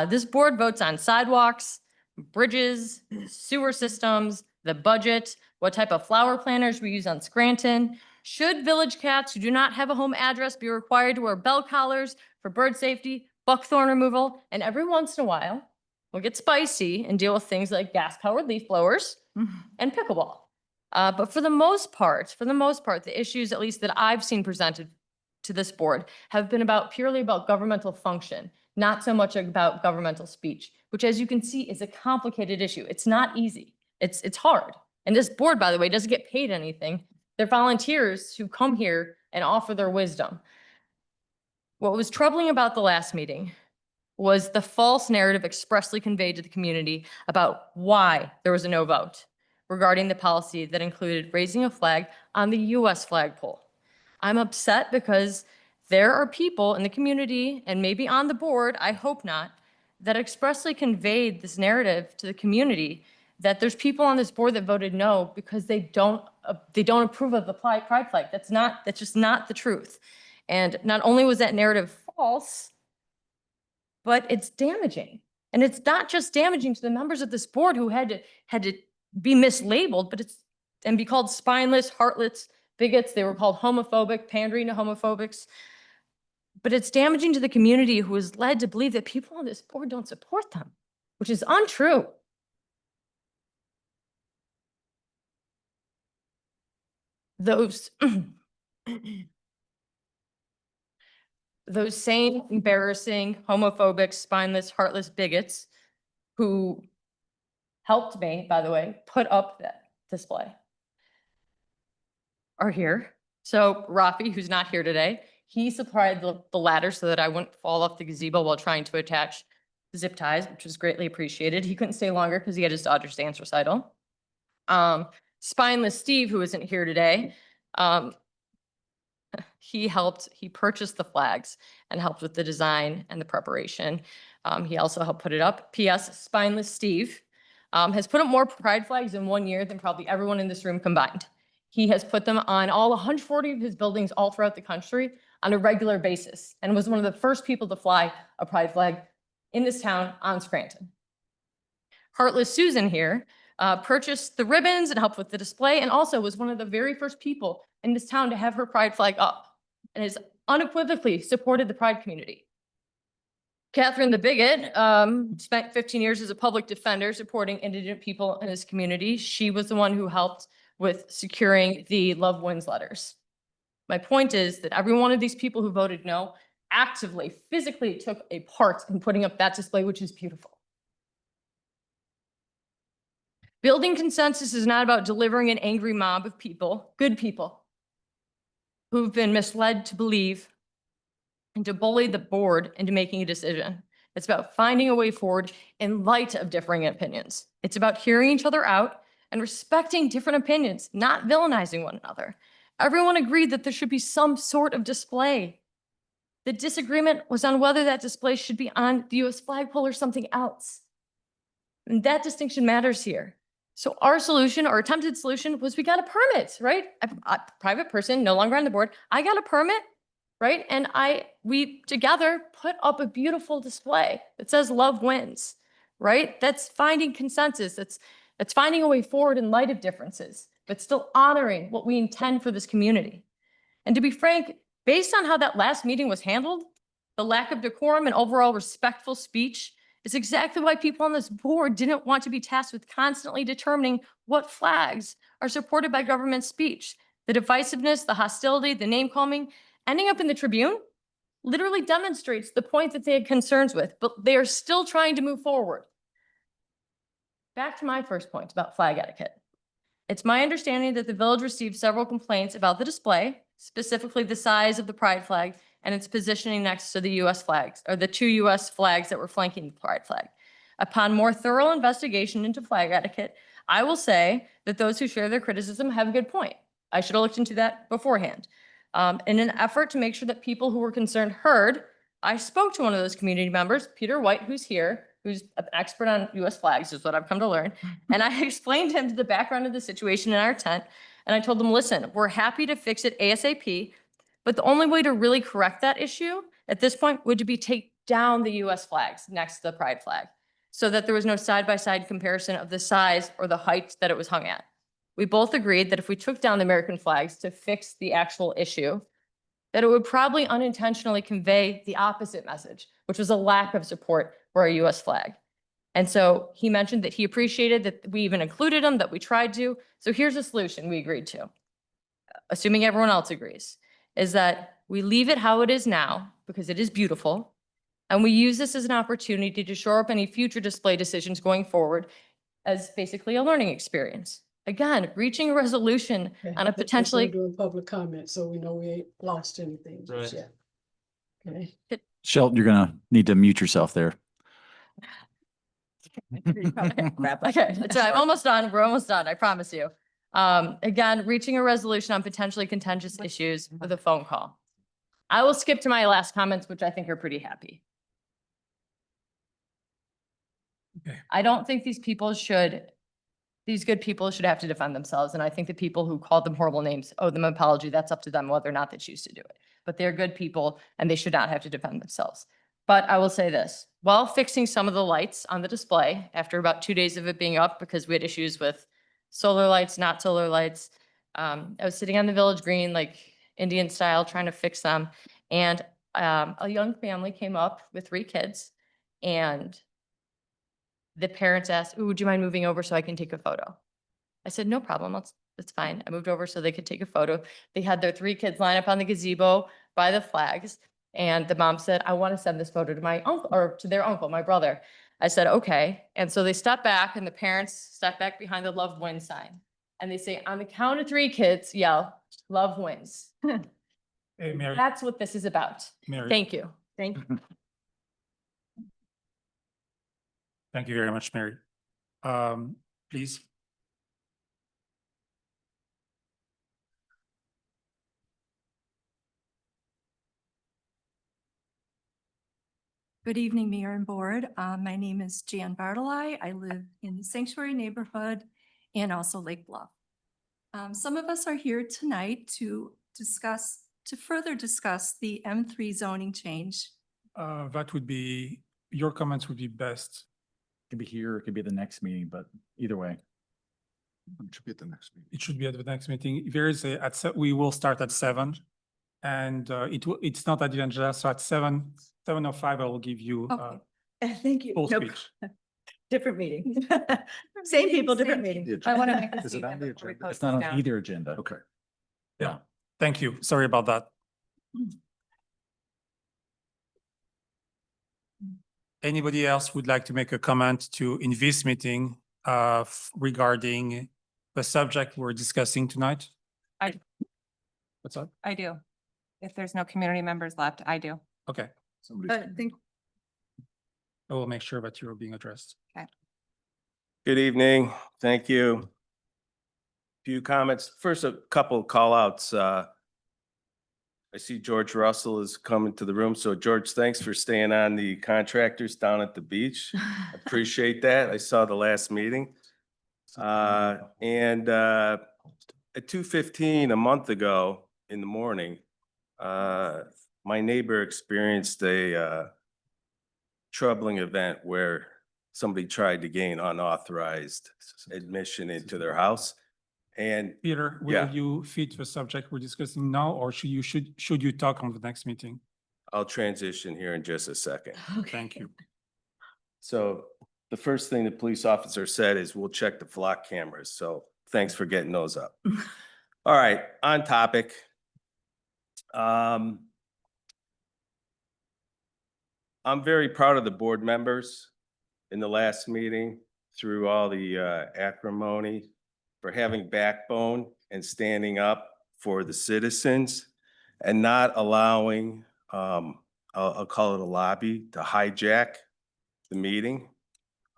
this board votes on sidewalks, bridges, sewer systems, the budget, what type of flower planters we use on Scranton. Should village cats who do not have a home address be required to wear bell collars for bird safety, buckthorn removal, and every once in a while, we'll get spicy and deal with things like gas-powered leaf blowers and pickleball. But for the most part, the issues, at least that I've seen presented to this board, have been purely about governmental function, not so much about governmental speech, which, as you can see, is a complicated issue. It's not easy. It's hard. And this board, by the way, doesn't get paid anything. They're volunteers who come here and offer their wisdom. What was troubling about the last meeting was the false narrative expressly conveyed to the community about why there was a no vote regarding the policy that included raising a flag on the US flagpole. I'm upset because there are people in the community, and maybe on the board, I hope not, that expressly conveyed this narrative to the community that there's people on this board that voted no because they don't approve of the pride flag. That's just not the truth. And not only was that narrative false, but it's damaging. And it's not just damaging to the members of this board who had to be mislabeled, and be called spineless, heartless, bigots. They were called homophobic, pandering to homophobics. But it's damaging to the community who is led to believe that people on this board don't support them, which is untrue. Those same embarrassing, homophobic, spineless, heartless bigots who helped me, by the way, put up that display are here. So Rafi, who's not here today, he supplied the ladder so that I wouldn't fall off the gazebo while trying to attach zip ties, which was greatly appreciated. He couldn't stay longer because he had his daughter's dance recital. Spineless Steve, who isn't here today, he purchased the flags and helped with the design and the preparation. He also helped put it up. P.S. Spineless Steve has put up more pride flags in 1 year than probably everyone in this room combined. He has put them on all 140 of his buildings all throughout the country on a regular basis, and was one of the first people to fly a pride flag in this town on Scranton. Heartless Susan here purchased the ribbons and helped with the display, and also was one of the very first people in this town to have her pride flag up, and has unequivocally supported the pride community. Catherine the Bigot spent 15 years as a public defender supporting indigent people in his community. She was the one who helped with securing the Love Wins letters. My point is that every one of these people who voted no actively, physically took a part in putting up that display, which is beautiful. Building consensus is not about delivering an angry mob of people, good people, who've been misled to believe and to bully the board into making a decision. It's about finding a way forward in light of differing opinions. It's about hearing each other out and respecting different opinions, not villainizing one another. Everyone agreed that there should be some sort of display. The disagreement was on whether that display should be on the US flagpole or something else. And that distinction matters here. So our solution, our attempted solution, was we got a permit, right? A private person, no longer on the board. I got a permit, right? And we together put up a beautiful display that says love wins, right? That's finding consensus. That's finding a way forward in light of differences, but still honoring what we intend for this community. And to be frank, based on how that last meeting was handled, the lack of decorum and overall respectful speech is exactly why people on this board didn't want to be tasked with constantly determining what flags are supported by government speech. The divisiveness, the hostility, the name calling, ending up in the Tribune literally demonstrates the point that they had concerns with, but they are still trying to move forward. Back to my first point about flag etiquette. It's my understanding that the village received several complaints about the display, specifically the size of the pride flag and its positioning next to the US flags, or the 2 US flags that were flanking the pride flag. Upon more thorough investigation into flag etiquette, I will say that those who share their criticism have a good point. I should have looked into that beforehand. In an effort to make sure that people who were concerned heard, I spoke to one of those community members, Peter White, who's here, who's an expert on US flags, is what I've come to learn. And I explained to him the background of the situation in our tent. And I told them, listen, we're happy to fix it ASAP, but the only way to really correct that issue at this point would be take down the US flags next to the pride flag, so that there was no side-by-side comparison of the size or the height that it was hung at. We both agreed that if we took down the American flags to fix the actual issue, that it would probably unintentionally convey the opposite message, which was a lack of support for our US flag. And so he mentioned that he appreciated that we even included them, that we tried to. So here's a solution we agreed to, assuming everyone else agrees, is that we leave it how it is now because it is beautiful. And we use this as an opportunity to shore up any future display decisions going forward as basically a learning experience. Again, reaching a resolution on a potentially. Doing public comment, so we know we ain't lost anything just yet. Okay. Shelton, you're gonna need to mute yourself there. Okay, so I'm almost done. We're almost done. I promise you. Again, reaching a resolution on potentially contentious issues with a phone call. I will skip to my last comments, which I think are pretty happy. Okay. I don't think these good people should have to defend themselves. And I think the people who called them horrible names owe them an apology. That's up to them whether or not they choose to do it. But they're good people and they should not have to defend themselves. But I will say this, while fixing some of the lights on the display after about 2 days of it being up because we had issues with solar lights, not solar lights, I was sitting on the village green, like Indian style, trying to fix them. And a young family came up with 3 kids and the parents asked, "Ooh, would you mind moving over so I can take a photo?" I said, "No problem, that's fine." I moved over so they could take a photo. They had their 3 kids line up on the gazebo by the flags. And the mom said, "I want to send this photo to my uncle or to their uncle, my brother." I said, "Okay." And so they stepped back and the parents stepped back behind the Love Wins sign. And they say, on the count of 3, kids yell, "Love wins." Hey, Mary. That's what this is about. Mary. Thank you. Thank you. Thank you very much, Mary. Please. Good evening, Mayor and Board. My name is Jan Bartolai. I live in the Sanctuary neighborhood and also Lake Bluff. Some of us are here tonight to further discuss the M3 zoning change. That would be, your comments would be best. It could be here, it could be the next meeting, but either way. It should be at the next meeting. It should be at the next meeting. There is we will start at 7. And it's not at the agenda, so at 7:05, I will give you Okay. Thank you. full No, speech. different meeting. Same people, different meeting. I want to make a Is it on statement the before we agenda? close It's not this on down. either agenda. Okay. Yeah, thank you. Sorry about that. Anybody else would like to make a comment in this meeting regarding the subject we're discussing tonight? I- What's up? I do. If there's no community members left, I do. Okay, Somebody's. I think I will make sure that you're being addressed. Good evening. Thank you. Few comments. First, a couple of call outs. I see George Russell is coming to the room. So George, thanks for staying on the contractors down at the beach. Appreciate that. I saw the last meeting. And at 2:15 a month ago in the morning, my neighbor experienced a troubling event where somebody tried to gain unauthorized admission into their house. And Peter, will Yeah. you fit the subject we're discussing now, or should you talk on the next meeting? I'll transition here in just a second. Thank you. So the first thing the police officer said is we'll check the flock cameras. So thanks for getting those up. All right, on topic. I'm very proud of the board members in the last meeting through all the acrimony for having backbone and standing up for the citizens and not allowing, I'll call it a lobby, to hijack the meeting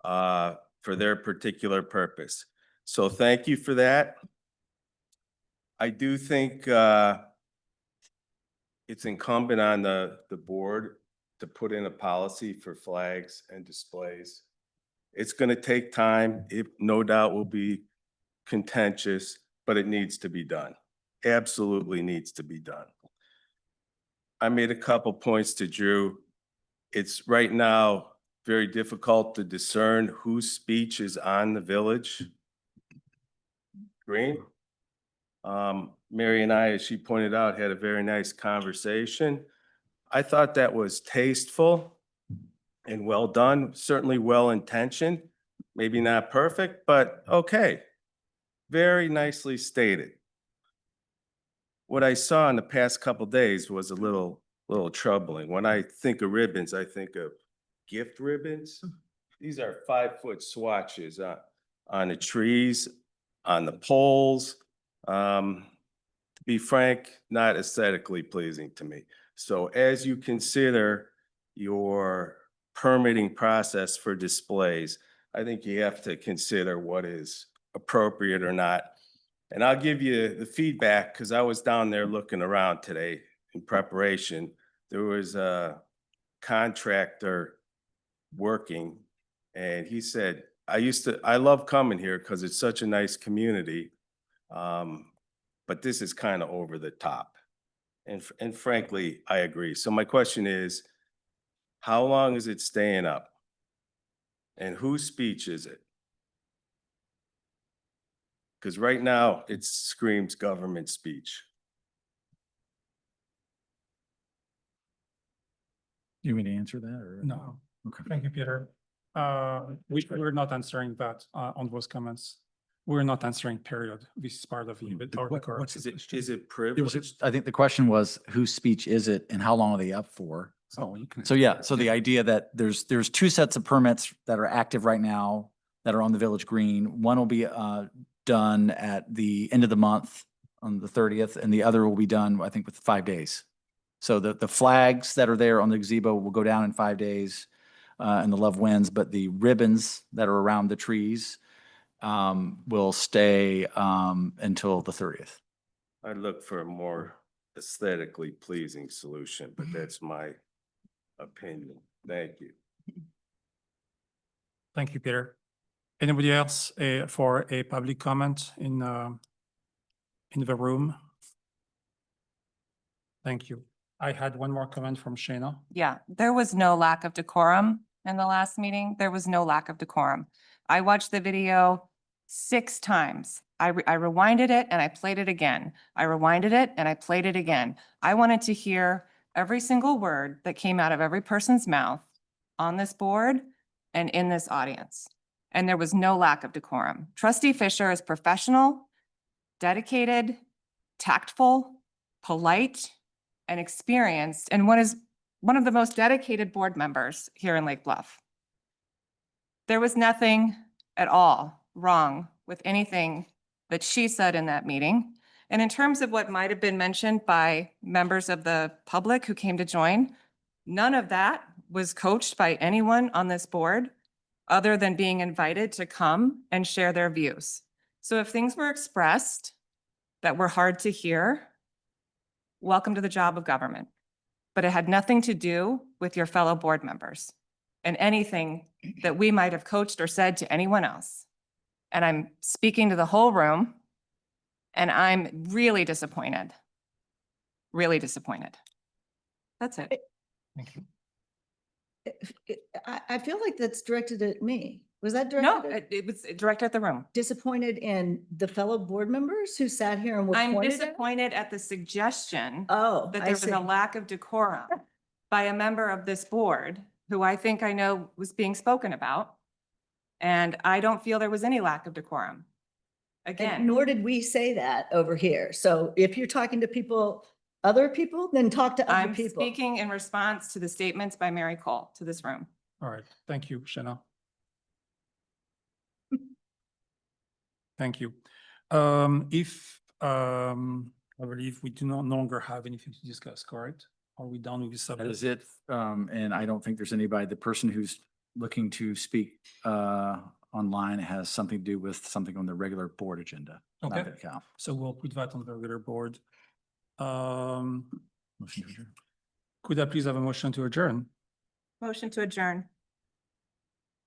for their particular purpose. So thank you for that. I do think it's incumbent on the board to put in a policy for flags and displays. It's going to take time. It no doubt will be contentious, but it needs to be done. Absolutely needs to be done. I made a couple points to Drew. It's right now very difficult to discern whose speech is on the village green. Mary and I, as she pointed out, had a very nice conversation. I thought that was tasteful and well done, certainly well intentioned, maybe not perfect, but okay. Very nicely stated. What I saw in the past couple days was a little troubling. When I think of ribbons, I think of gift ribbons. These are 5-foot swatches on the trees, on the poles. To be frank, not aesthetically pleasing to me. So as you consider your permitting process for displays, I think you have to consider what is appropriate or not. And I'll give you the feedback because I was down there looking around today in preparation. There was a contractor working and he said, I love coming here because it's such a nice community. But this is kind of over the top. And frankly, I agree. So my question is, how long is it staying up? And whose speech is it? Because right now it screams government speech. You want me to answer that or? No. Okay. Thank you, Peter. We're not answering that on those comments. We're not answering, period. This is part of the Is it It privileged? was, I think the question was, whose speech is it and how long are they up for? So you can. So yeah, so the idea that there's two sets of permits that are active right now that are on the Village Green. One will be done at the end of the month on the 30th, and the other will be done, I think, with 5 days. So the flags that are there on the gazebo will go down in 5 days, and the love wins, but the ribbons that are around the trees will stay until the 30th. I look for a more aesthetically pleasing solution, but that's my opinion. Thank you. Thank you, Peter. Anybody else for a public comment in the room? Thank you. I had one more comment from Shayna. Yeah, there was no lack of decorum in the last meeting. There was no lack of decorum. I watched the video 6 times. I rewinded it and I played it again. I rewinded it and I played it again. I wanted to hear every single word that came out of every person's mouth on this board and in this audience. And there was no lack of decorum. Trustee Fisher is professional, dedicated, tactful, polite, and experienced, and one of the most dedicated board members here in Lake Bluff. There was nothing at all wrong with anything that she said in that meeting. And in terms of what might have been mentioned by members of the public who came to join, none of that was coached by anyone on this board other than being invited to come and share their views. So if things were expressed that were hard to hear, welcome to the job of government. But it had nothing to do with your fellow board members and anything that we might have coached or said to anyone else. And I'm speaking to the whole room, and I'm really disappointed. Really disappointed. That's it. Thank you. I feel like that's directed at me. Was that No, directed? it was directed at the room. Disappointed in the fellow board members who sat here and were I'm pointed at? disappointed at the suggestion Oh, that I there was see. a lack of decorum by a member of this board who I think I know was being spoken about. And I don't feel there was any lack of decorum. And Again, nor did we say that over here. So if you're talking to people other people? Then talk to other I'm people. speaking in response to the statements by Mary Cole to this room. All right, thank you, Shanna. Thank you. I believe we do no longer have anything to discuss, correct? Are we done with this That subject? is it. And I don't think there's anybody, the person who's looking to speak online has something to do with something on the regular board agenda. not Okay. LBCOW. So we'll put that on the regular board. Motion to adjourn. Could I please have a motion to adjourn? Motion to adjourn.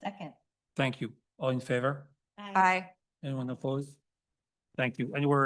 Second. Thank you. All in favor? Aye. Anyone opposed? Thank you. And we're